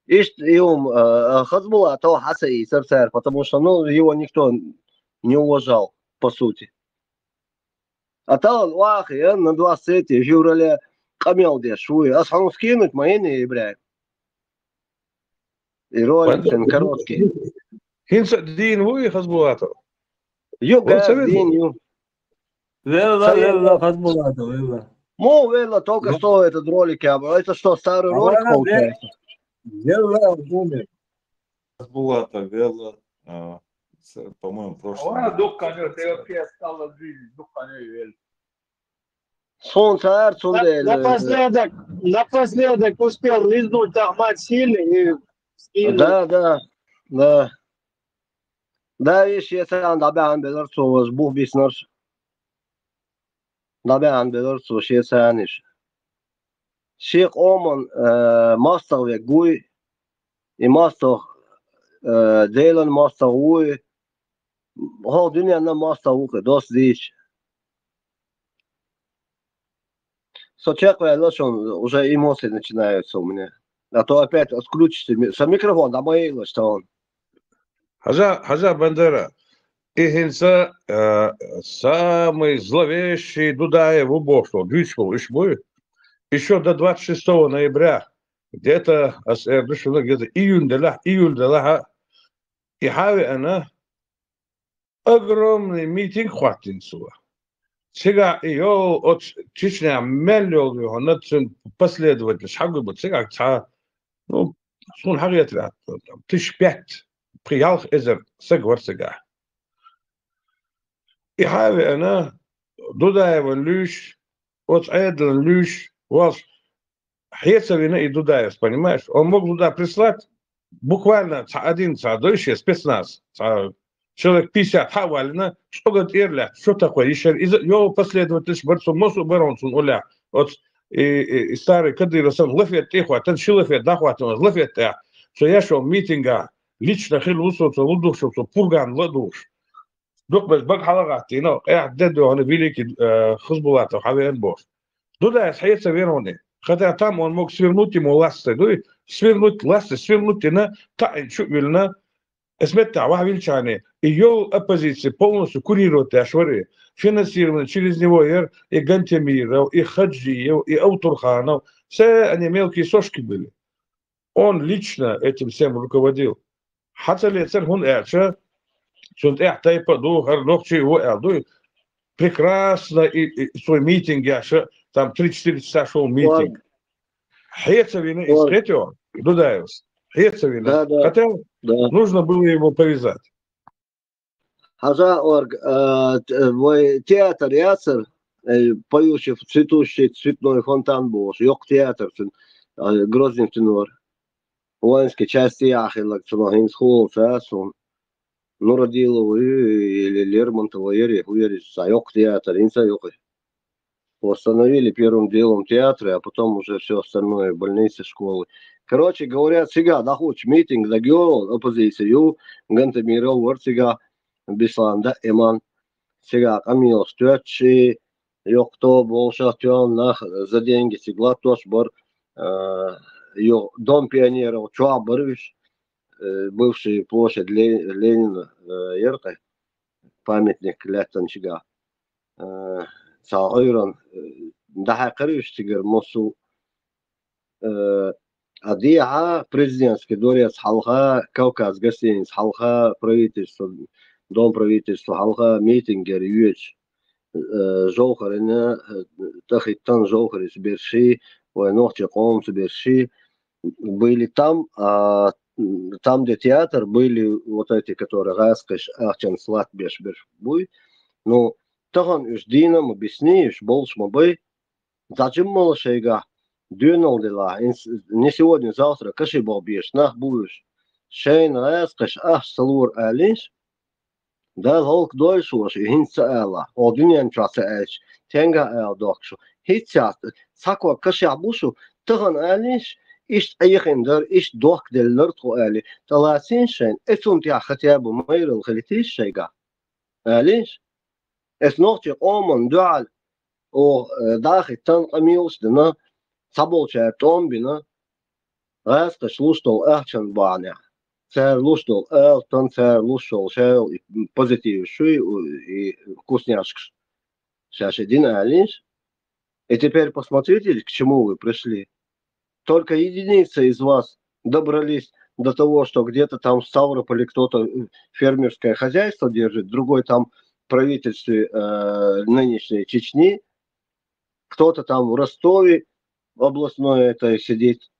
И Хазбула то Хасаи, Сарцер, потому что ну, его никто не уважал, по сути. А там, на 23 февраля, камел швы, а сам скинуть мои не брать. И ролик там короткий. Хинса дин вы Хазбулатов. Дин. Велла, Хазбулатов, велла. Велла, только что этот ролик, это что, старый ролик получается? Велла умер. Хазбулатов, велла, по-моему, прошлый. Солнце, Напоследок успел лизнуть Ахмад сильный и скинул. Да. Да, видишь, если он добавил белорцу, сбух биснарш. Добавил белорцу, шеяниш. Шейх Оман, мастер вегуй, и мастер Дейлан мастер уй. Хол дюня на мастер уй, дос дичь. Сочекая лошон, уже эмоции начинаются у меня. А то опять отключите микрофон, а моей что он. Хаза Бандера. Ихинса самый зловещий Дудаев убошел. Еще до 26 ноября, где-то июль и хави она огромный митинг хватинцува. Сега ее от Чечня меллиол его нацин последователь шагу бы сега та ну сон хагет ля 1005 приялх эзер сегвар сега. И хави она Дудаева люш вот Эден, Люш, вот Хецовина и Дудаев, понимаешь? Он мог туда прислать буквально один дольше спецназ, человек 50 хавалина, что говорит Ирля, что такое, еще его последователь борцом Мосу Баронсун, Оля, вот и старый Кадыров, лафет тихо, тан шилафет, дахватон, лафет, что я шел митинга, лично хил усоцу, лудушоцу, пурган, ладуш. Док без баг халагати, но дедо, он великий Хазбулатов, Хавиан Бош. Дудаев Хецовина, хотя там он мог свернуть ему ласты, свернуть ласты, свернуть на та чувствительно, اسمتع واحد вильчане, ее оппозиция полностью курирует Ашвари, финансировано через него и Гантемиров, и Хаджиев, и Аутурханов, все они мелкие сошки были. Он лично этим всем руководил. Хотя ли царь он эрча, что тайпаду, гарнохчи его эрду, прекрасно и свой митинг, там 3-4 часа шел митинг. Хецовина из третьего, Дудаевс. Хецовина. Да. Хотя нужно было его повязать. Хаза орг, театр яцер, поющий цветущий цветной фонтан был, ёк театр, Грозный тенор. Воинские части яхилак, цунахин схол, цасон. Нуродилов или Лермонтова, ёк театр, инца ёк. Восстановили первым делом театры, а потом уже все остальное, больницы, школы. Короче говоря, сега дахуч митинг да геол оппозицию, Гантемиров, Ворцига, Бисланда, Эман, сега Камил Стюатчи, Йокто, Болшатюан, за деньги сигла тоже бар, Дом пионеров, Чуа Барвиш, бывшая площадь Ленина, Еркой, памятник Лятанчига. Саойран, да хариш тигр мосу адиха президентский дворец халха Кавказ гостиниц халха правительство дом правительства халха митингер юч жохарина тахиттан жохарис берши войнохче комс берши были там, там где театр были вот эти которые раскаш ахчан слат беш буй, но Таган үш динам объясни, үш больше мобы. Зачем мало шейга? Дюнал дела. Не сегодня, завтра. Каши бобьешь, нах будешь. Шейн раз, каш ах салур алиш. Да волк дольше уж и хинца эла. О дюнян часа эч. Тенга эл докшу. Хитчат. Саква каши абушу. Таган алиш. Ишт айхиндер, ишт док деллер тху али. Таласин шейн. Эцун тя хатябу майрл халитиш шейга. Алиш. Es nochtje oman dual o dachi tan amius dina sabolcha tombina raska slustol erchan banya цер лустол tan цер лустол шел позитив шуй и вкусняшка сейчас один алиш и теперь посмотрите к чему вы пришли только единицы из вас добрались до того что где-то там в Ставрополе кто-то фермерское хозяйство держит другой там правительстве нынешней Чечни, кто-то там в Ростове областной это сидит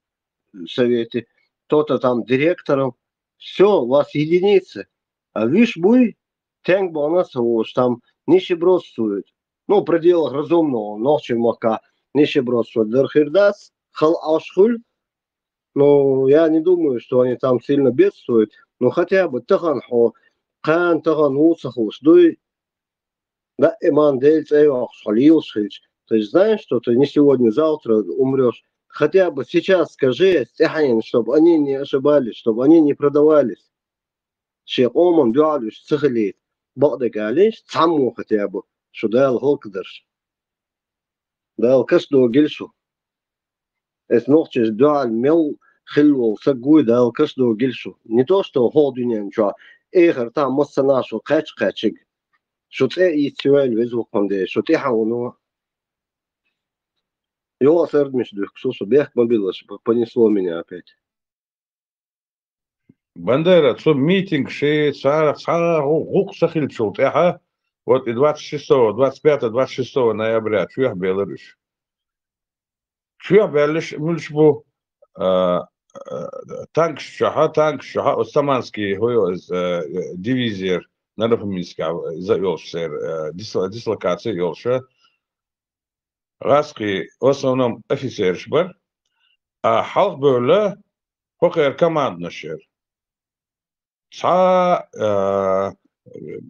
в совете, кто-то там директором, все, у вас единицы. А вишь буй, тянг бонас, там нищебродствует. Ну, в пределах разумного, ночи мака нищебродствует. Дархирдас, хал ашхуль, ну, я не думаю, что они там сильно бедствуют, но хотя бы таханхо, кан таган уцахус, дуй, да, Эман Дельц, Халилшич. То есть знаешь, что ты не сегодня, завтра умрешь. Хотя бы сейчас скажи, чтобы они не ошибались, чтобы они не продавались. Шейх Оман Дуалюш Цахалит. Багдак Алиш, Цаму хотя бы, что дал Холкдерш. Дал Кашду Гильшу. Es нохчеш Дуаль Мел Хилвол Сагуй дал Кашду Гильшу. Не то, что Холдюнен Чуа. Эхер там Моссанашу Кач-Качиг. Что ты и сюэль везухом де, что ты хауну. Его сердмиш дух, что бег мобилось, понесло меня опять. Бандера, что митинг, гук сахильчул, вот и 25-26 ноября, чуях Беларусь. Чуях Беларусь, мульчбу, танк шаха, Остаманский, дивизия, Нарфаминска завел дислокация Елша. Raski в основном офицерш бар, а halk böyle покер команднышер. Са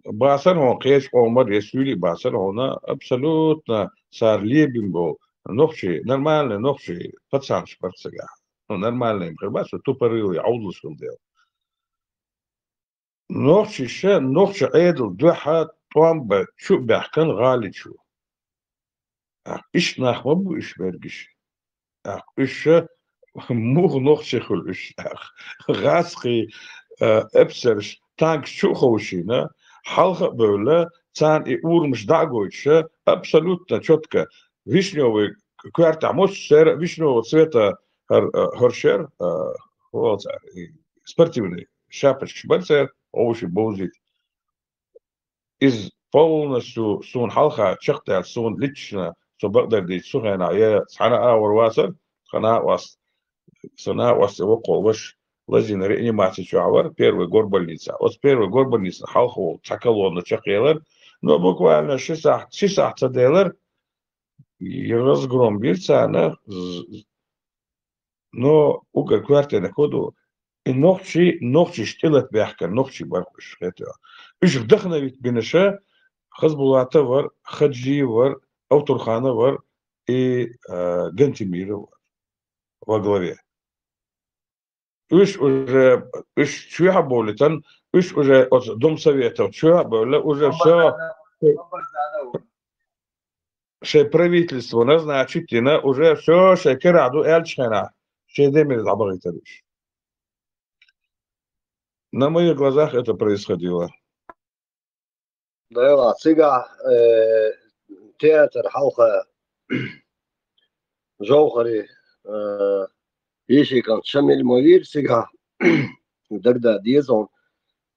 басар он кеш омар ресули басар она абсолютно сарлебин был. Нохчи нормально, нохчи пацан шпарцага. Ну нормально им хрбасу тупорылый аузлышыл дел. Нохчи ше нохчи эдл духа طوامبا شو بحكن غالي شو إيش نخمة إيش برجش إيش مو نخشة خل إيش غاسقي أبصرش تانك شو خوشينا حلقة بولا تان إور مش دعوش أبسولوتنا شتكة ويشنو كوارت موش سير ويشنو سويتا هرشر هو спортивный шапочки бальцер овощи боузит из полностью сун حلقة شقتها سون ليتشنا سو بقدر دي سوغنا يا سنة ورواصل خنا واس سنة واس وقول وش لازم реанимация شعور первый горбольница от первой горбольницы حلقة تكلون чакелер но буквально 6 ساعات делер разгром бился она но угол квартиры коду и ночи штилет бяхка ночи баркуш это إيش دخلنا بنشا خزبولاته ور خدجي ور أوترخانة ور جنتيمير во главе. إيش شو حبولتن إيش уже от дом совета شو حبولة уже все شيء правительство назначит на уже все شيء كراду эльчхена شيء демир забагитариш. На моих глазах это происходило. Да, сега театр حلقة جوهري يشي كان شامل موير сега дагда дизон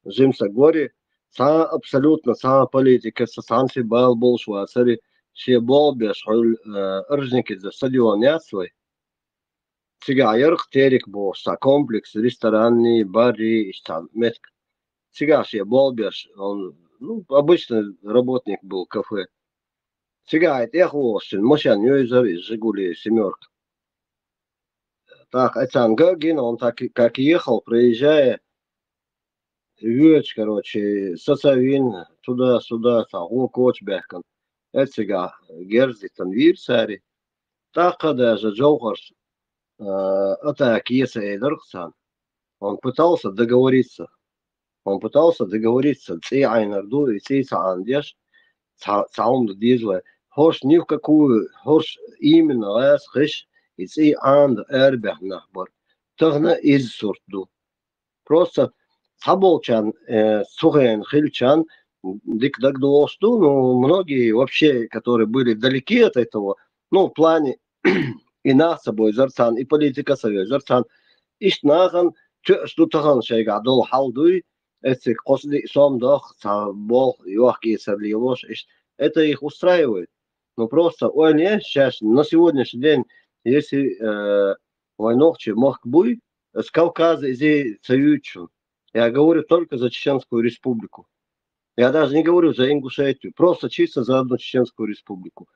жимса гори са абсолютно са политика са санси бал бол швацари ще бол беш хол ржники за стадион ясвой сега ярк терик бо са комплекс ресторанный бары штан метк сега ще бол беш он ну обычный работник был кафе сега это ехал машин юзер из Жигули семерка. Так, Ацан Гагин, он так как ехал, проезжая, вьюч, короче, Сосавин, туда-сюда, там, Кочбехкан, Эцига, Герзи, там, Вирсари. Так, когда же Джоухарс, атак Есейдерксан, он пытался договориться. Ци Айнарду и Ци Саандеш, Цаум Дизле, Хорш ни в какую, Хорш именно, Лас, Хиш, и ци анд эрбех нахбар. Тагна из сорту. Просто Саболчан, Сухен, Хильчан, дик дагдуосту, ну, многие вообще, которые были далеки от этого, ну, в плане и нас собой Зарцан, и политика совет Зарцан, Ишнахан, что таган шейга дол халдуй, эти косли сомдох, Сабол, Йохки, Сабливош, это их устраивает. Ну, просто, ой, не, сейчас, на сегодняшний день, если войнохче мог быть с Кавказа и Союзу, я говорю только за Чеченскую республику. Я даже не говорю за Ингушетию, просто чисто за одну Чеченскую республику.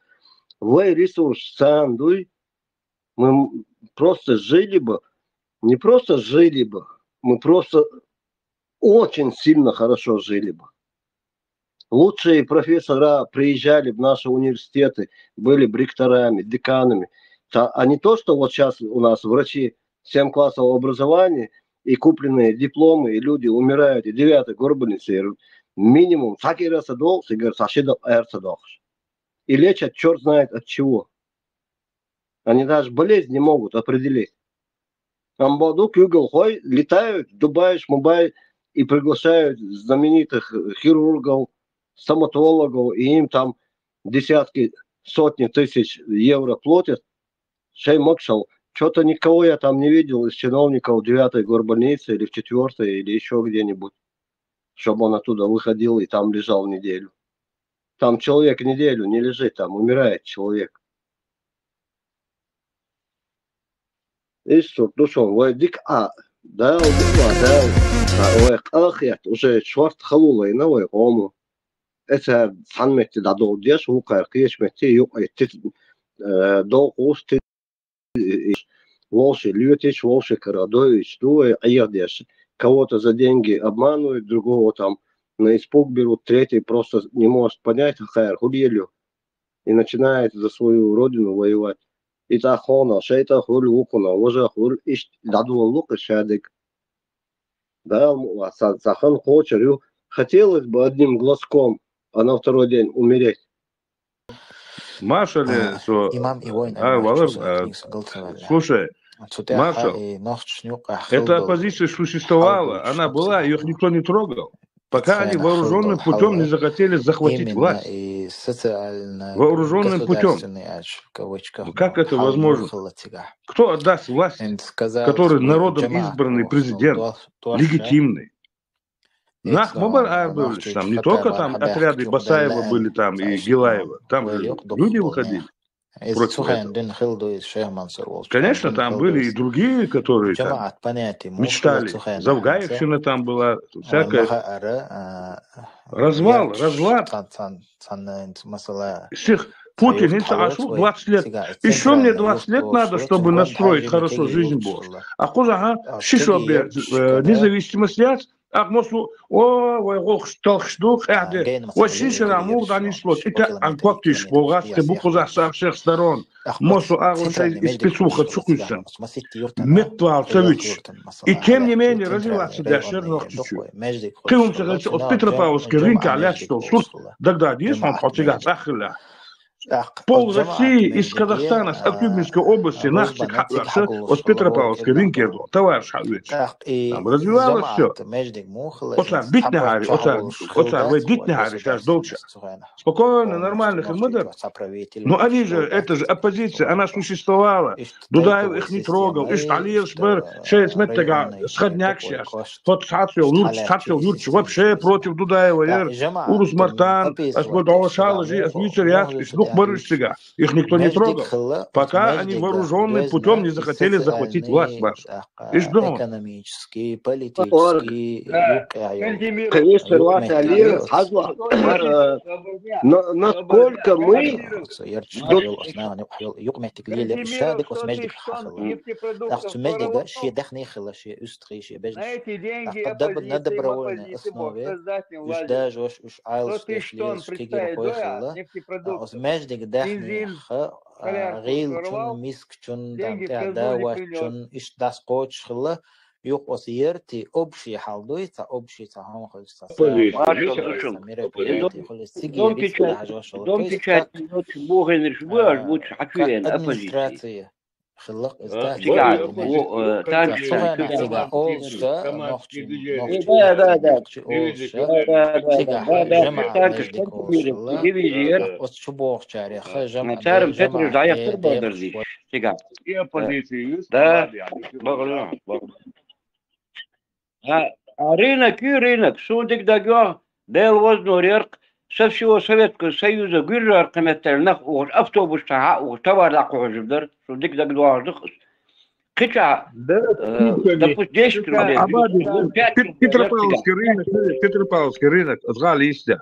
Вы ресурс сандуй, мы просто жили бы, не просто жили бы, мы просто очень сильно хорошо жили бы. Лучшие профессора приезжали в наши университеты, были ректорами, деканами. А не то, что вот сейчас у нас врачи 7 классов образования и купленные дипломы, и люди умирают, и 9-й горбольницы, минимум, всякий раз одолс, и говорят, сашидов эрцадохш. И лечат черт знает от чего. Они даже болезнь не могут определить. Амбадук, Югл-Хой летают, Дубай, Шмубай и приглашают знаменитых хирургов, стоматологов, и им там десятки, сотни тысяч евро платят. Шей Макшал, что-то никого я там не видел из чиновников 9-й горбольницы или в 4-й, или еще где-нибудь, чтобы он оттуда выходил и там лежал неделю. Там человек неделю не лежит, там умирает человек. И что, ну что, дик да, уже шварт халула и новый ому. Это санмети дадол деш, укар кеш мети, долг Волши Лютич, Волши Карадович, двое аядеш. Кого-то за деньги обманывают, другого там на испуг берут, третий просто не может понять, хайр, худелю, и начинает за свою родину воевать. И так хона, шейта хуль лукуна, уже хуль иш дадул лук шадик. Да, Сахан хочет, хотелось бы одним глазком, а на второй день умереть. Маршале, имам и воин, слушай, маршал, эта оппозиция существовала, она была, ее никто не трогал, пока они вооруженным путем не захотели захватить власть. Вооруженным путем. Как это возможно? Кто отдаст власть, который народом избранный президент, легитимный? Нахмабар Арбович, там не только там отряды Басаева были там и Гилаева, там люди выходили против этого. Конечно, там были и другие, которые там мечтали. Завгаевщина там была, всякая. Развал, разлад. Всех Путин, если ошло 20 лет. Еще мне 20 лет надо, чтобы настроить хорошо жизнь Божью. А куда, шишобе, независимость яц, Акмосу, толкштук, очень раму дани слот. Это анкоптиш, богатство буквы со всех сторон. Мосу агушай из пицуха цукуса. Метвал цевич. И тем не менее развиваться дальше noch чуть-чуть. Ты умеешь от Петропавловской рынка лет что сурт, тогда действуем потягать ахля. Пол России из Казахстана, с Актюбинской области, нахчик хакварша, от Петропавловской рынки, товарищ Хавич. Там развивалось все. Оцар бить не гарри, оцар вы бить не гарри, сейчас долча. Спокойно, нормально, химмадер. Ну они же, это же оппозиция, она существовала. Дудаев их не трогал. Иш Алиев Шбер, шеец меттега, сходняк сейчас. Вот Сацил Юрч, вообще против Дудаева. Урус Мартан, Асбод Алашал, Асвичерят, Барышчига. Их никто не трогал, пока они вооруженным путем не захотели захватить власть вашу. И ждем. Экономический, политический. Конечно, насколько мы... На добровольной основе, даже Междик дахних гил чун миск чун там тада чун иш дас коч хла юк осерти общий халдуйца общий цахам хлса. Администрация. خلق рынок и рынок, сундик дагер, дел вознурерк, со всего Советского Союза гүржар кыметтеринах автобус товарлар кожубдар, сундик дагер Кыча, допустим, 10 рублей. Петропавловский рынок, отгалистя.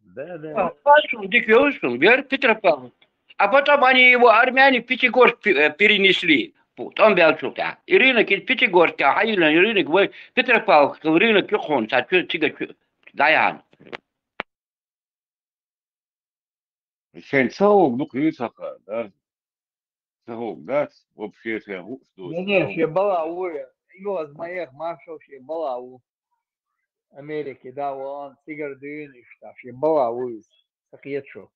Да. Сундик вёшел, вер Петропавловск. А потом они его, армяне, в Пятигорск перенесли. Там Белчука. И рынок из Пятигорска, а рынок в Петропавловск, рынок Юхон, Даян. Sen savuk nuk yutaka, da. Savuk, da, вообще се что. Не, ще балау, его из моих маршал ще балау. Америки, да, он тигр дыни, что ще балау, так ечо.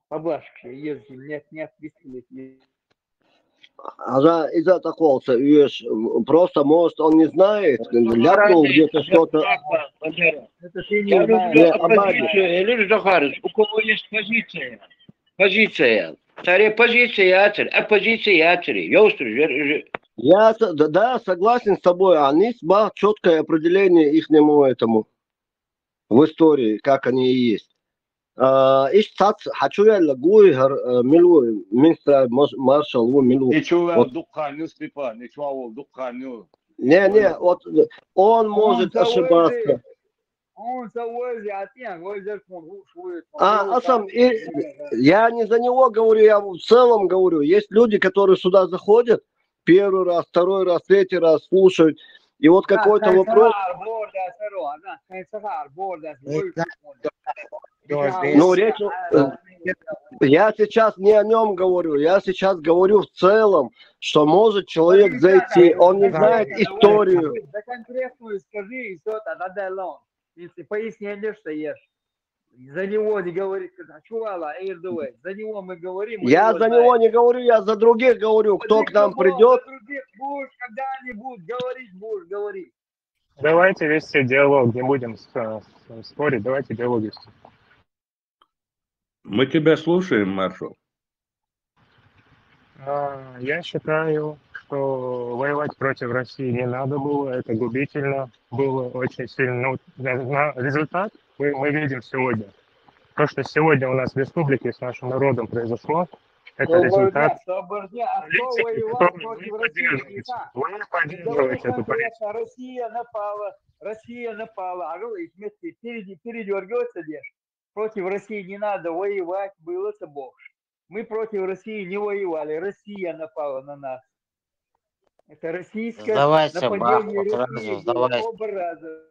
Поблажки, езди, нет, бисквит. А из-за такого просто может он не знает, ляпнул где-то что-то. Это ты не знаешь. Лишь Захарыч, у кого есть позиция? Позиция. Царе позиция, оппозиция, Я, да, согласен с тобой. Они четкое определение ихнему этому в истории, как они и есть. Иш цац хочу я лагуй милу министр маршал у милу. Ничего духаню Степан, ничего духаню. Не, вот он может ошибаться. Он завозит, а ты возишь Сам, я не за него говорю, я в целом говорю. Есть люди, которые сюда заходят первый раз, второй раз, третий раз слушают. И вот какой-то вопрос. Ну, речь, я сейчас не о нем говорю, я сейчас говорю в целом, что может человек зайти, он не знает историю. За конкретную скажи, и все, тогда дай лон. Если пояснение, что ешь. За него не говорит, чувала, за него мы говорим. Я за него не говорю, я за других говорю, кто к нам придет. За других будешь когда-нибудь говорить, будешь говорить. Давайте вести диалог, не будем спорить, давайте диалог вести. Мы тебя слушаем, маршал. Я считаю, что воевать против России не надо было, это губительно было очень сильно. Результат мы видим сегодня. То, что сегодня у нас в республике с нашим народом произошло, это результат. А кто воевал против России? Вы поддерживаете эту политику. Россия напала, а вы вместе передергиваться держишь. Против России не надо воевать, было-то Бог. Мы против России не воевали, Россия напала на нас. Это российское нападение России было оба раза.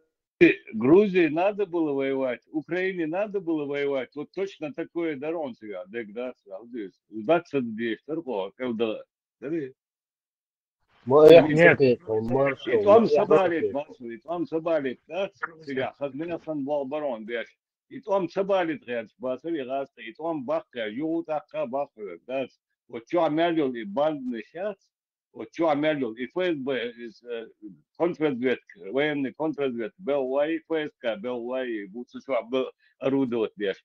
Грузии надо было воевать, Украине надо было воевать. Вот точно такое дарон сега, дегдация, алдис. Удаться здесь, торго, когда. Нет. И там собалит, да, сега, хазменасан был барон, бяш. И там собалит, гад, басали раста, и там бахка, юрутака бахка, да. Вот что амялил и бандный сейчас, вот что амялил и ФСБ, контрразведка, военный контрразведка, БЛА, ФСК, БЛА, и будут орудовать бяш.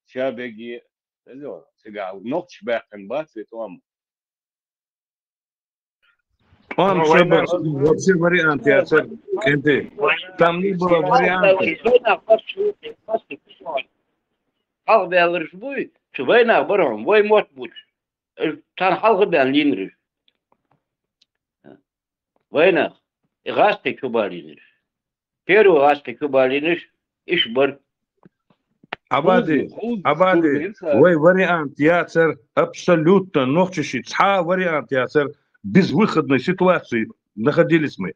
Сейчас беги, сега, ночь бахкан бац, и там. Он вообще вариант, я там не было вариантов. Halk belers boei, ze weinig baron, wij moet boet. Tan halk ben liners. Weinig, gaste kubaliners. Peru gaste kubaliners, is bar. Абады, вой вариант, яцер абсолютно нохчищи, вариант, яцер безвыходной ситуации находились мы.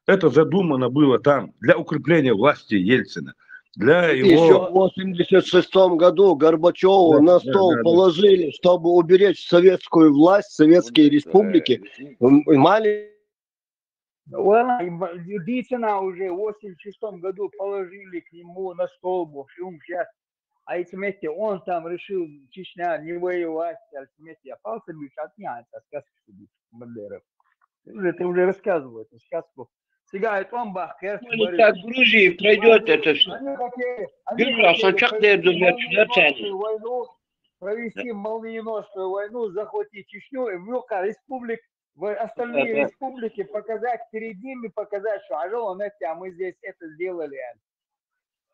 Это задумано было там для укрепления власти Ельцина. Для его... Еще в 1986 году Горбачеву на стол положили, чтобы уберечь советскую власть, советские республики. Дицына уже в 1986 году положили к нему на стол, сейчас. А эти вместе он там решил Чечня не воевать, а вместе опался бишь отняться, сказки Бандеров. Ты уже рассказывал эту сказку. Сега это он бах, так в Грузии пройдет это все. Войну, провести молниеносную войну, захватить Чечню и много республик, остальные республики показать перед ними, показать, что а мы здесь это сделали.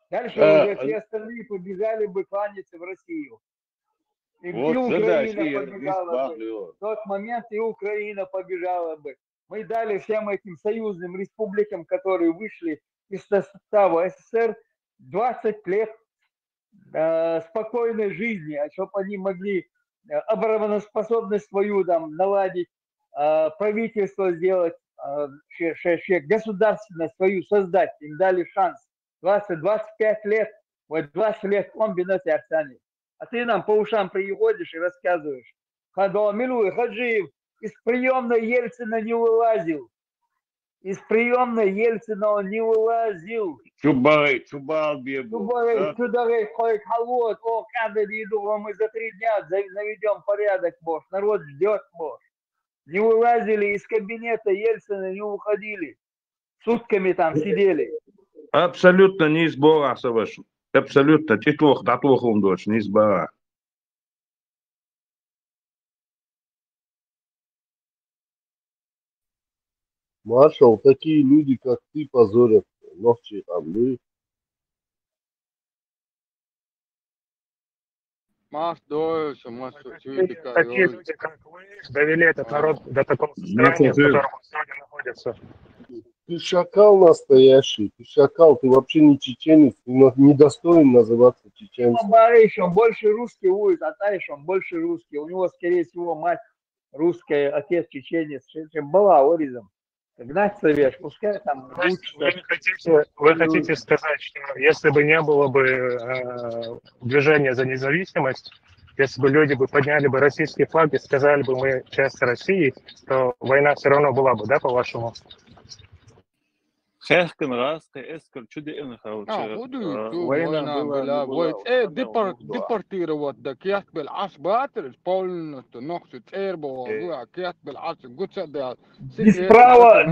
Дальше уже все остальные побежали бы кланяться в Россию. И Украина побежала бы. В тот момент и Украина побежала бы. Мы дали всем этим союзным республикам, которые вышли из состава СССР, 20 лет спокойной жизни, чтобы они могли обороноспособность свою там наладить, правительство сделать, государственность свою создать. Им дали шанс. 20-25 лет, вот 20 лет комбинации Арсений. А ты нам по ушам приходишь и рассказываешь. Хадомилуй, Хаджиев из приемной Ельцина не вылазил. Из приемной Ельцина он не вылазил. Чубары, ходит холод, каждый еду, мы за 3 дня наведем порядок, боже, народ ждет, боже. Не вылазили из кабинета Ельцина, не уходили. Сутками там сидели. Абсолютно не избора, Савашу. Абсолютно. Титвох, датвох он дочь, не избора. Маршал, такие люди, как ты, позорят ногти Англии. Такие люди, как вы, довели этот народ до такого состояния, в котором он сегодня находится. Ты шакал настоящий, ты шакал, ты вообще не чеченец, ты не достоин называться чеченцем. Барыш, он больше русский будет, а Таиш, он больше русский. У него, скорее всего, мать русская, отец чеченец, чем была оризом. Гнать совешь, пускай там учится. Вы хотите сказать, что если бы не было бы движения за независимость, если бы люди бы подняли бы российский флаг и сказали бы мы часть России, то война все равно была бы, да, по-вашему? Хехкен раска эскер чудеен хаучер. وين بلا ويت ايه ديبورتيرو ود كيات بالعص باتر بولن نقص تيربو كيات بالعص قلت ده без права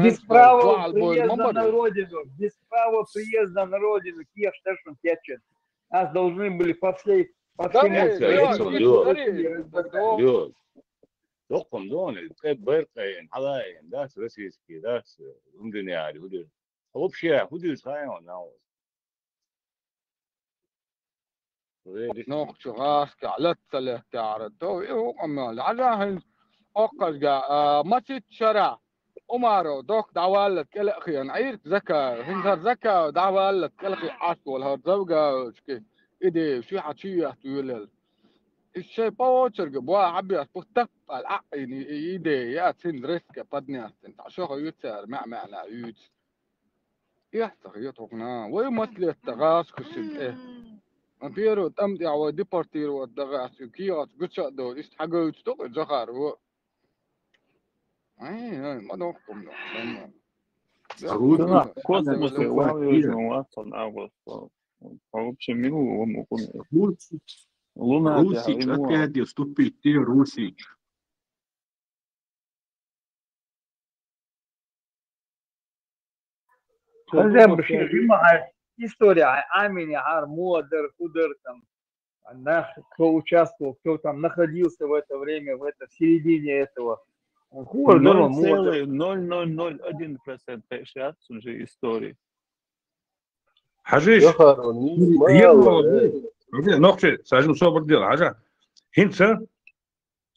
приезда на родину, без права приезда на родину, Киев Штешн Кетчен. Нас должны были по всему Dokkum doni, ted berkayin, halayin, das rossiyski, das umdünyari, hudur. Вообще, hudur sayon now. نقص غاسك على التله تعرض هو أمال على أقل ما تشرع أمارو دوك دعوالك كل أخي عيرت زكا هنزر زكا دعوالك كل أخي عسول هاد زوجة شكي إيدي شو حشيه تقول الشيء باوتشر جبوا عبيس بختك العقيني إيدي يا تين ريسك بدني أنت عشوه يتسر معنا يوت يحتاج يتوقنا ويمثل التغاس كسب إيه أبيرو تمدي على ديبارتيرو الدغاس كيات قصة دو يستحقوا يستوق الزخار هو ما نحكم كوسموس وعيون واتن أول вообще милую вам Русич, опять вступить, ты Русич. هذا بشيء история Амини, Модер, Худер, там, кто участвовал, кто там находился в это время, в середине этого. 0,001% шанс уже истории. حجيش نقطة ساجم صبر ديال حاجة هنسا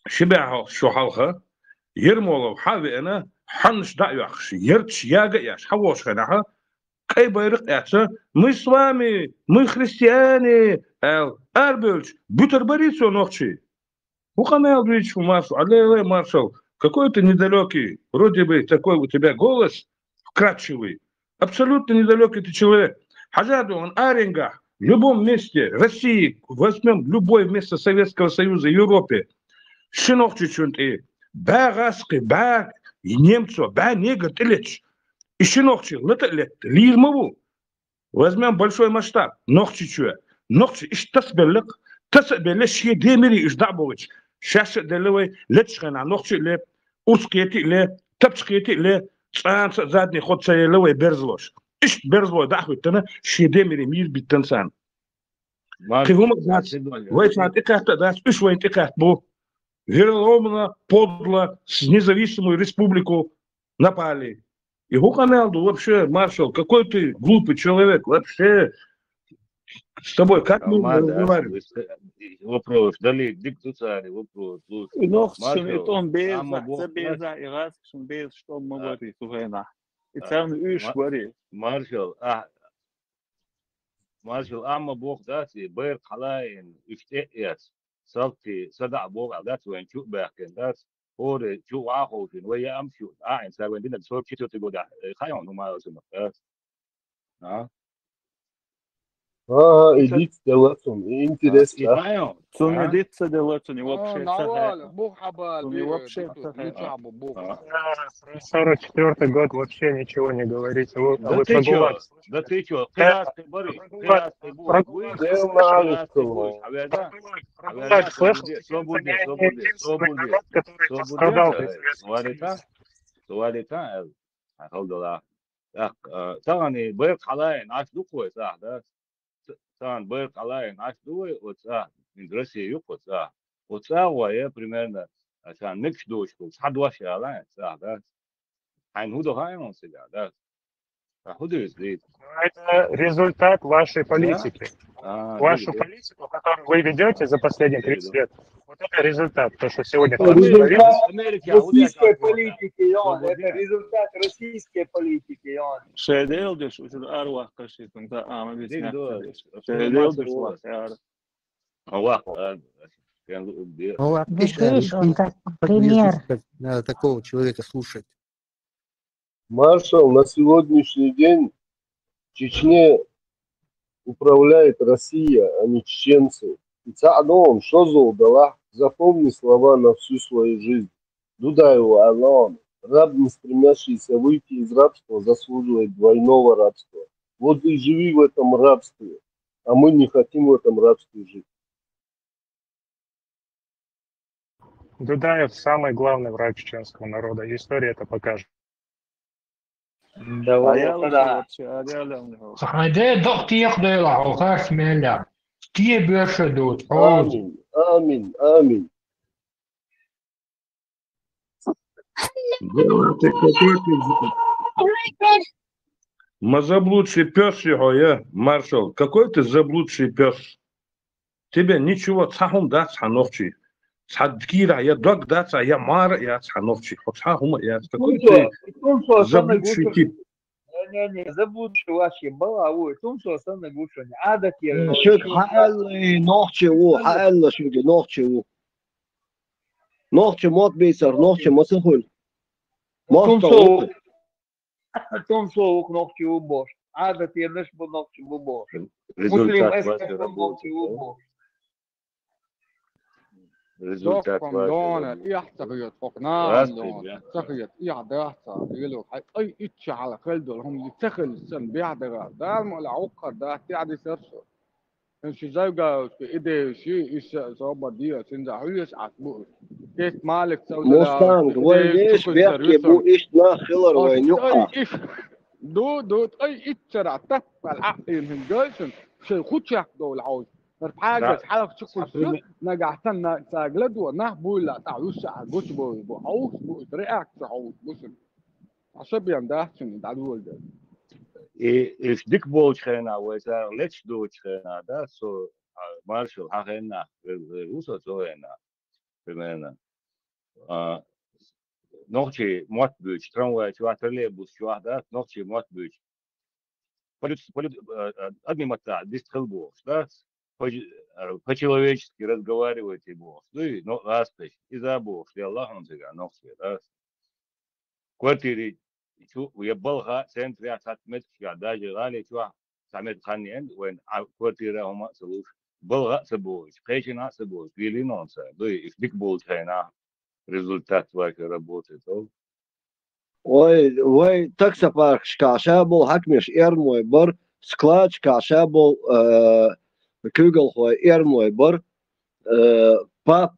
شبعها شو حالها يرمولو حاوي أنا حنش دعيوخش يرتش ياقا ياش حواش خناها كي بايرق يحسا مي سوامي مي خريستياني أربلش بيتر борисо ногчи Ухамел Двич Маршал, аллилуйя, маршал, какой ты недалекий, вроде бы такой у тебя голос вкрадчивый, абсолютно недалекий ты человек. Хажаду он Аренга, в любом месте России, возьмем любое место Советского Союза, Европе, шинохчи чунты, ба гаски, ба немцу, ба негр тылеч, и шинохчи, летелет, лирмову, возьмем большой масштаб, нохчи чуя, нохчи, иш тасбелек, тасбелек, шье демири, иш дабович, шаша делевой, летшхана, нохчи ле, урскети ле, тапчкети ле, цанца задний ход цаелевой берзлош. إيش برزوا دعوة تنا شيء مري مير بالتنسان. كيفهم ناس ويسعد إكهت داس إيش وين إكهت بو вероломно подло с независимую республику напали. И Хуканелду вообще, маршал, какой ты глупый человек, вообще с тобой как мы разговариваем? Вопрос, дали диктатуре, вопрос. Он беза и раз, что мы говорим, сугайна. مارشال أما بوق ذاتي بير خلاين إفتئيس صلتي صدع بوق ذات وين شو باكن ذات هو شو عاقوتين ويا أمشوا إنسان وين دينا بسبب شيء تقول خايون هما يسمى ها إديت دواتهم إنترست سونيديتس دواتهم вообще 44-й год вообще ничего не говорите. Вы прогулались. Да ты чё? Пиратский бори. Пиратский бори. Свалита. Алхамдулилlah. Так, тани бэк халайн аш дукой сах, да? Тан бэк халайн аш дуй, вот сах, in России юг, вот сах. Вот сах, я примерно, сах, никш душку, сах дуаши алайн, сах, да? Хайн худу хайм он себя, да? Худу излит. Это результат вашей политики. вашу политику, которую вы ведете за последние 30 лет. Вот это результат, то, что сегодня Это результат российской политики, он. Это результат российской политики, он. Шедилдиш, уже арвах кашит, да, мы ведь мягкие. Шедилдиш, вахяр. Видишь, он как пример. Надо такого человека слушать. Маршал, на сегодняшний день в Чечне управляет Россия, а не чеченцы. И цаадон, что золдала, запомни слова на всю свою жизнь. Дудаева Алан, раб, не стремящийся выйти из рабства, заслуживает двойного рабства. Вот и живи в этом рабстве, а мы не хотим в этом рабстве жить. Дудаев самый главный враг чеченского народа. История это покажет. Хade doktiyak dela hokas mela. Tie börsche dot. Аминь, аминь, аминь. Заблудший пес его, я, маршал. Какой ты заблудший пес? Тебе ничего, цахум да цхановчи. Цхадкира, я дог да ца, я мар, я цхановчи. Цхахума, я. Какой ты заблудший тип? Не, заблудший вообще балавой. Тумсо самый гушон. Ада тир. شوك حقل نوخشي و حقل شوك نوخشي و نوخشي موت بيسر نوخشي مسخول Тумсо. Тумсо ногти у бош. Ада тир наш бу ногти у бош. Муслим эскер ногти у бош. Результат دون يحتقيت فوقنا تقيت يعدها يلو اي اتش على خلدول هم يتخل سن بيعدها دام العقر ده تعدي سرسو ان شي زوجة في ايدي شيء ايش صوبة دي سنزا حيش عسبوش كيف مالك سودا موستانج ويش بيحكي بو ايش نا خلر وين يقع دو اي اتشرع تفل العقل من جيشن شي خدشك دول عاوز حاجة حلقة شكل شو نجحتنا ساجلد ونهبو لا تعيش على جوش بو عوش بو طريقك تعوش بوش عشان ده عشان يدعوا ده إيش ديك بولش خينا ويسار ليش دوش خينا ده سو مارشال حقنا روسا زوينا بمنا نوعي موت بيش ترامواي شو ترليبوس شو ده نوعي موت بيش полют одни мата дистрибуш, да? По-человечески разговаривать и Бог. Ну и ласточь, и за Бог, что Аллахом тебя носит, да? Квартире, я был в центре, я даже рано, что самет ханен, when квартира у нас луч, был с собой, причина с собой, вели нонса, да и биг бол трена, результат вашей работы, то. وي تاكسا بارك شكاشابل حكمش إرموي بر سكلاد شكاشابل كوغل خوي إرموي بر باب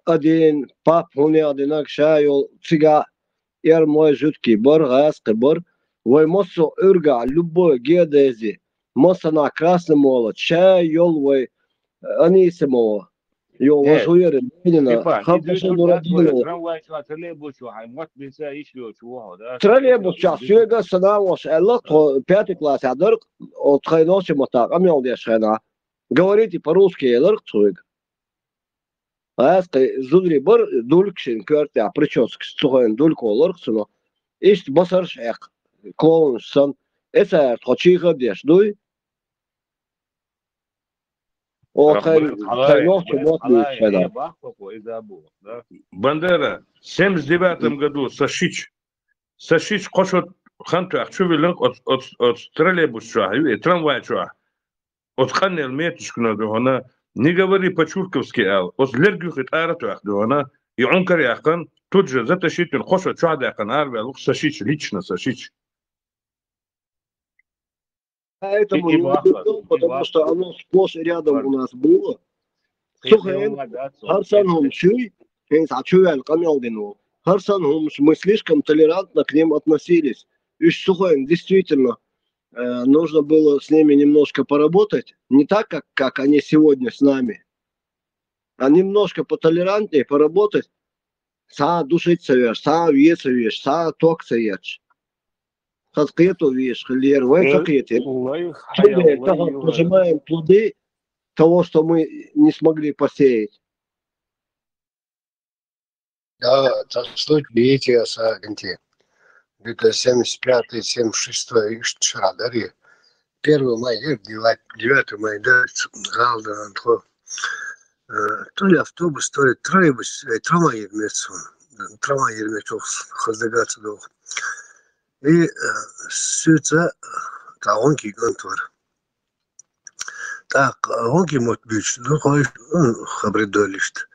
أدين باب هوني أدينك شايل تيجا إرموي جوتكي بر غاسق بر وي مصو أرجع لبو جيدازي مصنا كراسن مولد شايل وي أنيسمو يو وشوير بيننا خمسة نورادينو троллейбус час сюда становилось электро пятый класс адер от хайноси мотак амел дешена говорите по-русски электроик а зудри бар дулкшин кёрте а прическ стоен дулько лорксуно ист басар шек клоунсон это хочига деш дуй Бандера, в 79 году Сашич кошот ханту ахчувилинг от троллейбус и трамвай от ханнел метушкна дохана не говори по-чурковски ал от лергюхит арату ахдохана и онкар яхан тут же затащит кошот чада яхан арве лук Сашич лично Сашич. Поэтому не удивлен, потому что оно сплошь и рядом у нас было. Сухен, Харсанхум Чуй, Чуэль Камелдину, Харсанхум, мы слишком толерантно к ним относились. И Сухен, действительно, нужно было с ними немножко поработать, не так, как они сегодня с нами, а немножко потолерантнее поработать. Са душить совешь, са весовешь, са ток совешь. خذ قيته ويش خلير وين فقيته نجمعين плоды того, что мы не смогли посеять. Да, так что видите, сагнти. Это 75-76 шадари. 1 мая, 9 мая, да, галда, то ли автобус, то ли троллейбус, трамвай ермецу, трамвай ермецу, хоздагаться долго. И сюда, таонки гантвар. Так, онки мот бич, ну, хой, хабридолишт.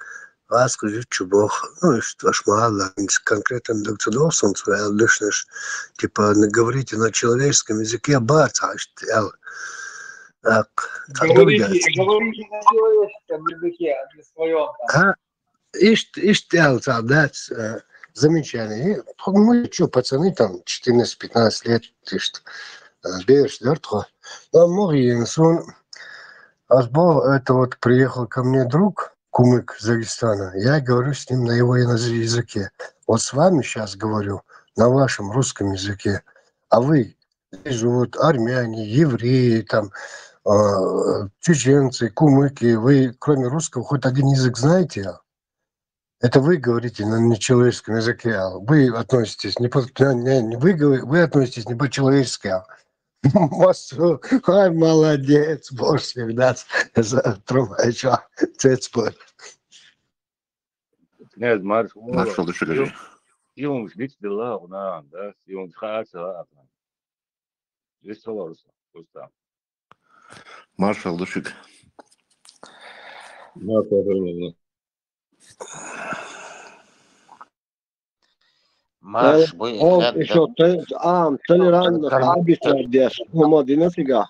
Вас скажи, чубох, ну, что ж мало, конкретно доктор Долсон, лишнешь, типа, говорите на человеческом языке, баца, что так, Говорите на человеческом языке, а не своем там. Иштел, да, замечание. Мы что, пацаны, там, 14-15 лет, ты что, берешь, дёртва. Но мой сон, это вот приехал ко мне друг, кумык из Дагестана, я говорю с ним на его языке. Вот с вами сейчас говорю на вашем русском языке, а вы, здесь живут армяне, евреи, там, чеченцы, кумыки, вы кроме русского хоть один язык знаете? Это вы говорите на нечеловеческом языке, а вы относитесь не по, вы относитесь не по-человечески, а ай, молодец, Бог всегда за трубача, цецпой. Князь Марш, Маршал Душигажи. Юнг, лич дела, да, Юнг, хаца, здесь солоруса, пуста. Маршал Душиг. Марш бы еще толерантность, абистрадеш, модина фига.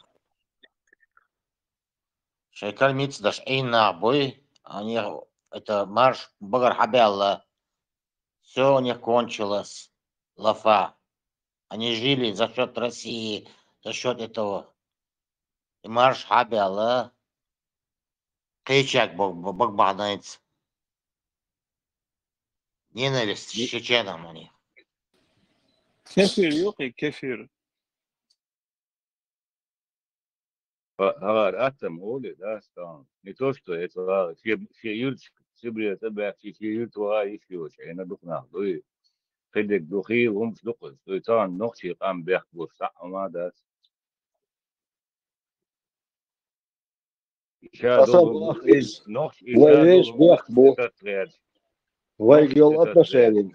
Шейкаль мицдаш эйна бой, они это марш Багар Хабялла. Все у них кончилось, лафа. Они жили за счет России, за счет этого. И марш Хабялла, Кейчак Багбаданец. Ненависть к чеченам у них. كثير يوقي كثير. Атом, Оля, да, стал. Не то, что это фирюльчик, сибри, это бях, фирюль твоя и фирюль, а на духнах, дуй. Федек духи, умс духус, дуй тан, ногти, там бях, бурса, ама, да. Иша долго, ногти, иша долго, это тряд. Вайгел отношений.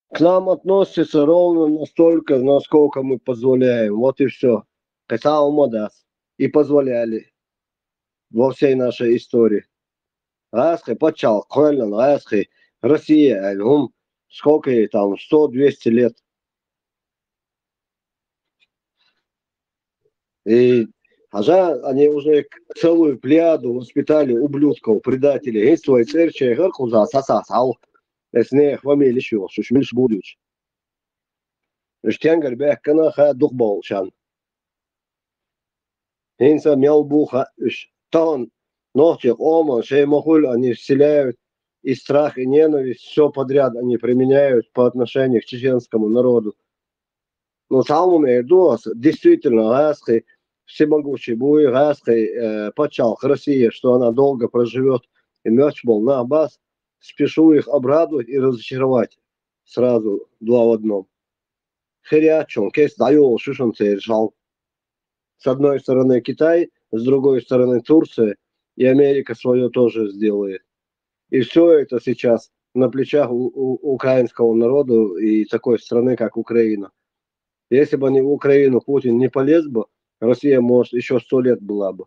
К нам относятся ровно настолько, насколько мы позволяем. Вот и все. Хотя умодас. И позволяли во всей нашей истории. Расхи почал, Крэлен, Расхи, Россия, Альгум, сколько ей там, 100-200 лет. И они уже целую плеяду воспитали ублюдков, предателей. Есть свой церче, Геркуза, Сасасал. Эсне хвамели шо, шушмилш будуч. Штянгар бэккана ха духболшан. Инса мялбуха тон ногти ома, шеймахуль, они вселяют и страх, и ненависть, все подряд они применяют по отношению к чеченскому народу. Но самому между действительно Гаской, всемогущий буй, Гаской почал Россия, что она долго проживет и мяч был на бас. Спешу их обрадовать и разочаровать. Сразу два в одном. Херячон, кейс даю, шишон решал. С одной стороны Китай, с другой стороны Турция, и Америка свое тоже сделает. И все это сейчас на плечах у украинского народа и такой страны, как Украина. Если бы не в Украину Путин не полез бы, Россия, может, еще 100 лет была бы.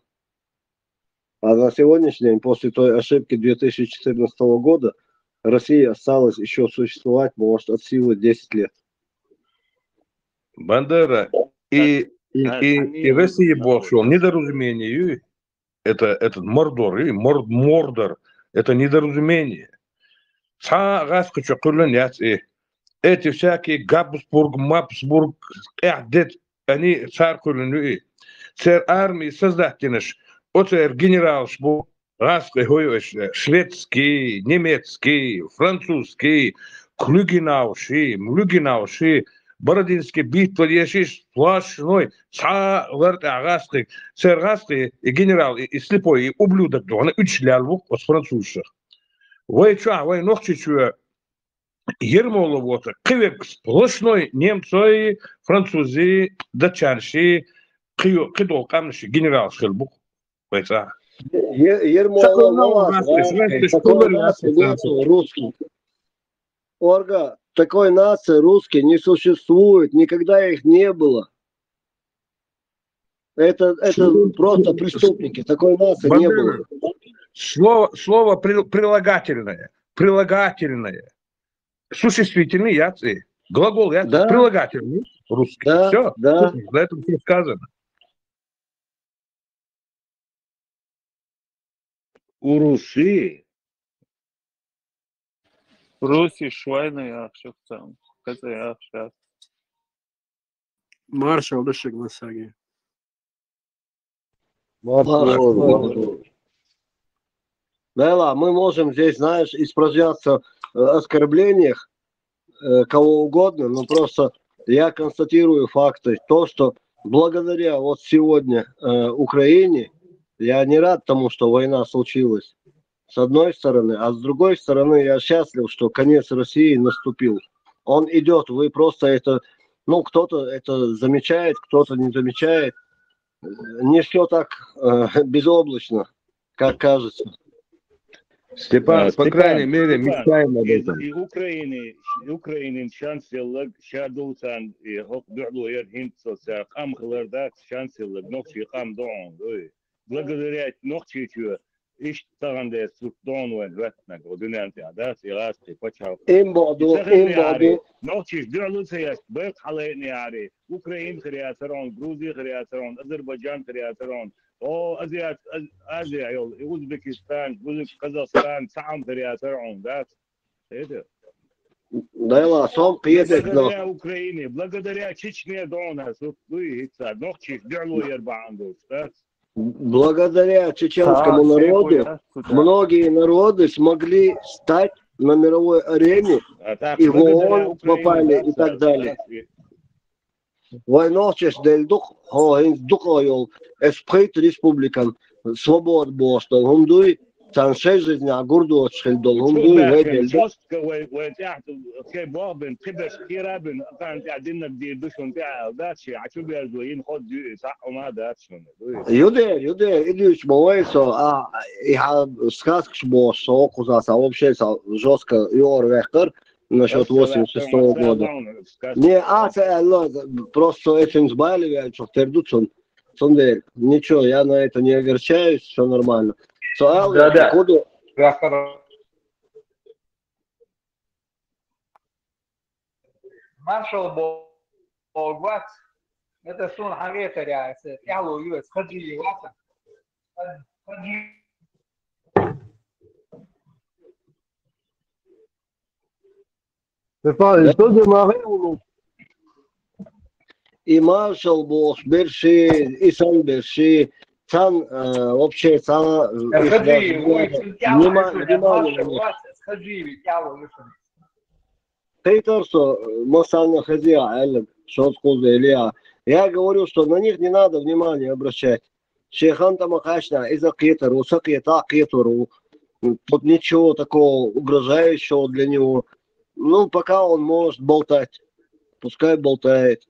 А на сегодняшний день, после той ошибки 2014 года, Россия осталась еще существовать, может, от силы 10 лет. Бандера и Россия большого недоразумение. Это этот Мордор, и Мордор, это недоразумение. Эти всякие Габсбург, Мапсбург, они царкулены. Царь армии создательныш. Оцер генерал шбу, шведский, немецкий, французский, клюгинауши, Бородинский битва решишь, сплошной, верт агасты, сергасты, и генерал, и слепой, и ублюдок, он учлял от французов. Вы что, вы ногти что? Ермолов вот, кивек сплошной немцы, французы, датчанцы, кидол камнши, генерал Шельбук. Это. Ермолов такой нации нету, русский. Орга, такой нации русский не существует, никогда их не было. Это просто преступники, такой нации не было. Слово прилагательное. Существительный яцы. Глагол яцы. Да. Прилагательный русский. Да, все. Да. На этом все сказано. У Руси. Руси, Швайна, я все в целом. Это я сейчас. Маршал Дышик на саге. Да, мы можем здесь, знаешь, испражняться в оскорблениях кого угодно, но просто я констатирую факты. То, что благодаря вот сегодня Украине, я не рад тому, что война случилась, с одной стороны, а с другой стороны я счастлив, что конец России наступил. Он идет, вы просто это, ну, кто-то это замечает, кто-то не замечает. Не все так безоблачно, как кажется. Степан, по крайней мере, мечтаем об этом. И Украины шансилог шадулсан и хокдур хинтсоса камхлардат шансилог нохчи камдон. Благодаря нохчи чё иш таганде сутдон вен ратнак одунанти адас ирасти почав. Имбоду. Нохчи дюрлуция бек халайни ари. Украин хриатерон, Грузия хриатерон, Азербайджан хриатерон. او ازيا يول اوزبكستان قزاقستان سام خرياترون ذات это. Да, сам приедет, благодаря Украине, благодаря Чечне Донас, благодаря чеченскому народу многие народы смогли стать на мировой арене и в ООН попали и так далее. Войночеш дельдух, духойол, эсприт республикан, свобод бостол, гумдуй, таншей жизнь, а гурду отшельдол, гумдуй, ведельдух. Юде, Ильич Мовейсо, а сказкаш босо, окузаса, вообще жестко Йор Вехтер, насчет 86-го года. Не, просто этим сбаливают, что втердут сондель. Ничего, я на это не огорчаюсь, все нормально. Да. Маршал Богват, это сон Харета реакция. Я ловлю, сходи, И маршал Бош, Берши, и сам Берши, сам вообще сам Хейтерсо, Масана Хазия, я говорю, что на них не надо внимания обращать. Шейхан Тамахашна, из-за Кетеру, Сакета Кетеру, тут ничего такого угрожающего для него. Ну, пока он может болтать, пускай болтает.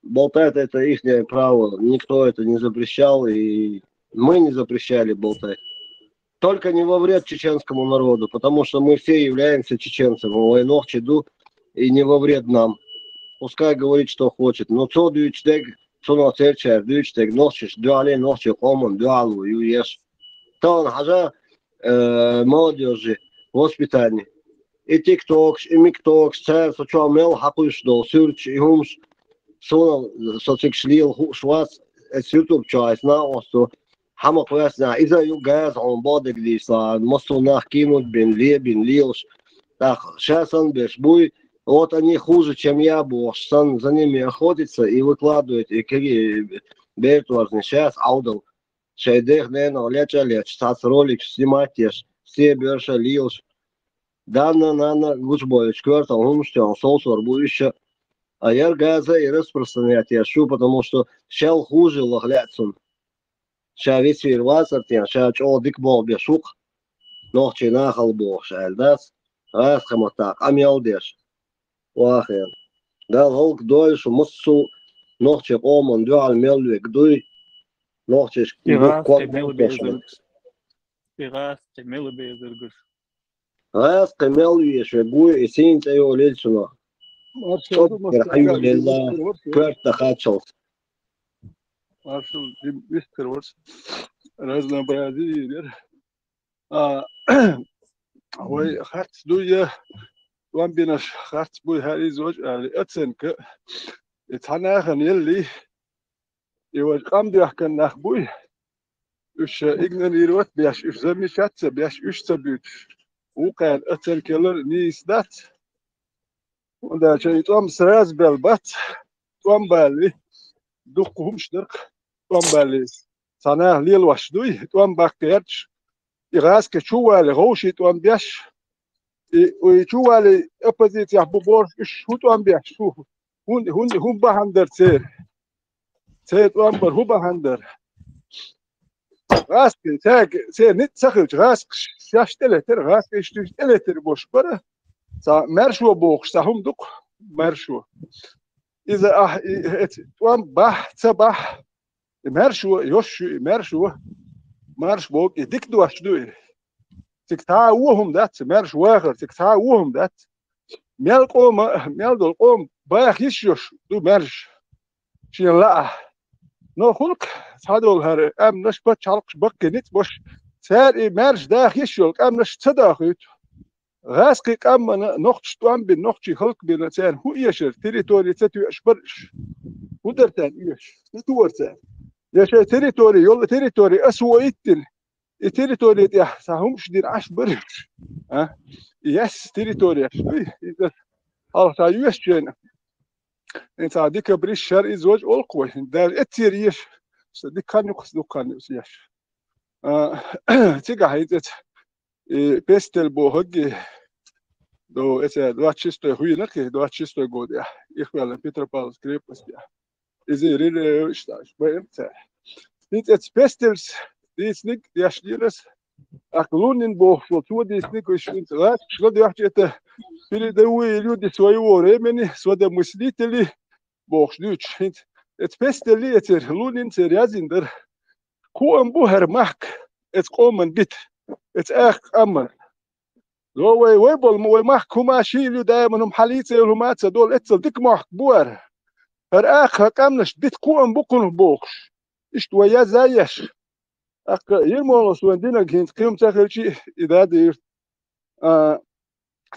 Болтать это их право, никто это не запрещал, и мы не запрещали болтать. Только не во вред чеченскому народу, потому что мы все являемся чеченцами, войнах чеду, и не во вред нам. Пускай говорит, что хочет. Но что дючтег, что на церчер, дючтег, носишь, дуале, носишь, омон, дуалу, юеш. То он хажа молодежи, воспитание. И тиктокс, и миктокс, цер, что мел хапыш до, сюрч, и хумш, сонал, социк шлил, швац, сютуб чайс, на осу, хамак весна, иза югаз, он бодек дисла, мосту нахкинуть, бен лилш, так, сейчас он бешбуй, вот они хуже, чем я был, сан за ними охотится и выкладывает, и какие бертуарны, сейчас аудал, шейдех, нена, леча, стац ролик снимать, все берша лилш. Данно гуцбоич квартал хумштян солсор bu işe ayar газа и распространять шу, потому что шел хуже лохляцун. Ша висвир васартян, ша чо дик бол бешук. Нохчи нахал бог шальдас. Раз хаматак амялдеш. Вахен. Дал холк дойшу муссу нохчи омон дуал мелвек дуй. Нохчи дук кот бешук. Раз камел ешвегуй и синь цею лельчуна. Топ рахаю лелла кверта хачал. Marshall Whisperers разнообразие. Ой, харц дуя ламбинаш харц буй харизож аценка. Итханахан елли يوج قام ده كان نخبوي إيش إجناليروت بيش إيش زمي شات بيش إيش تبيت وكان أتل كلر نيس دات وده شيء توم سراز بالبات توم بالي دقهم شدرك توم بالي صنع ليل وشدوي توم باكيرش يغاس كشوالي غوشي توم بيش ويشوالي أبديت يحبور إيش هو توم بيش شو هون بهندر سير سيد وامبر هو بهندر غاسك تاج سير نت سخرج غاسك شاشتلتر غاسك اشتلتر بوش برا سا مرشو بوخ سهم دق مرشو إذا توام بح صباح مرشو يوش مرشو مارش بوك يديك دوش دوي تكتا وهم دات مرش واخر تكتا وهم دات ميل قوم ميل دول قوم باخ يشوش دو مرش شين لا نو خلق هذول هر ام نش بتشالقش بكنت بوش سار مرش داخ يشول ام نش صداخيت غاسقي ام نقش توام بين نقشي خلق بين سان هو يشر تريتوري تتو اشبرش ودرتان يش نتورتان يا شي تريتوري يلا تريتوري اسويتن التريتوري دي ساهمش دير عش برش ها يس تريتوري اذا الله يوشين انت عندك بريش شرقي زوج القوي ده اتيريش دي كان يقص دو كان يش تيجا هيت بيستل بوهج دو اتس دو تشيستو هوينك دو تشيستو غوديا يخوال بيتر باول سكريبس يا ازي ريل شتاش بيمت اتس بيستلز دي سنيك دي اشليرس اقلونين بو شو دي سنيك وش انت راك شلون دي واحد في دوي люди своего времени свода мыслители бог ждут это пестели это лунин серязиндер куам бухер мак это комен бит это ах аман لو ويبل مو محكومة شيلو دائما هم حليته وهمات دول اتل ديك محكبور فرآخ كامنش بيت كوام بكون بوخش إيش ويا زايش أك يرمولس وندينا جنت كيم تخلشي إذا دير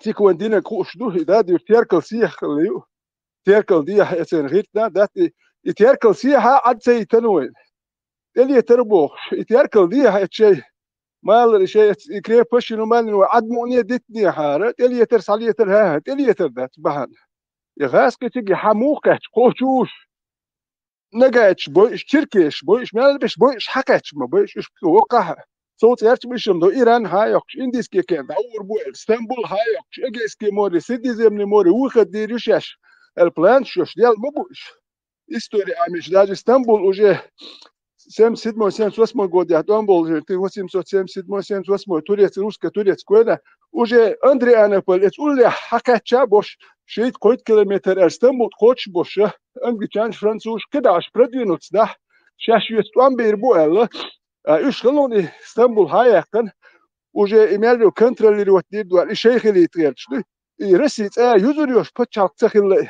تيك وندينا كوش دو إذا دير تيركل سيح ليو تيركل دي حسين غيرنا دات تيركل سيح عد سي تنوين اللي تربوخش تيركل دي هالشيء مال شيء يكري بشنو مال وعد مونية دتني حارة اللي ترسل لي ترها اللي تردت بهان يغاس كتجي حموقة قوشوش نجاتش بويش تركيش بويش مالبش بويش حكاتش ما بويش إيش وقع صوت يرتش بيشم دو إيران هايوكش إنديس كي كان دور بويل اسطنبول هايوكش إجلس كي موري سيدي زمني موري وخد ديريشش البلان شوش ديال مبوش история амиш даже اسطنبول уже 77-78 год, я там был, 1877-78, турец, русско-турецкая, уже Андрианополь, это уже хакача, бош, 6 километр, Стамбул, коч, бош, англичан, француз, когда аж продвинуться, да, сейчас есть там бирбуэлла, ушкалони Стамбул хаяктан, уже имели контролировать, и шейхи литрерч, и Россия, юзурёш, почал цехилы,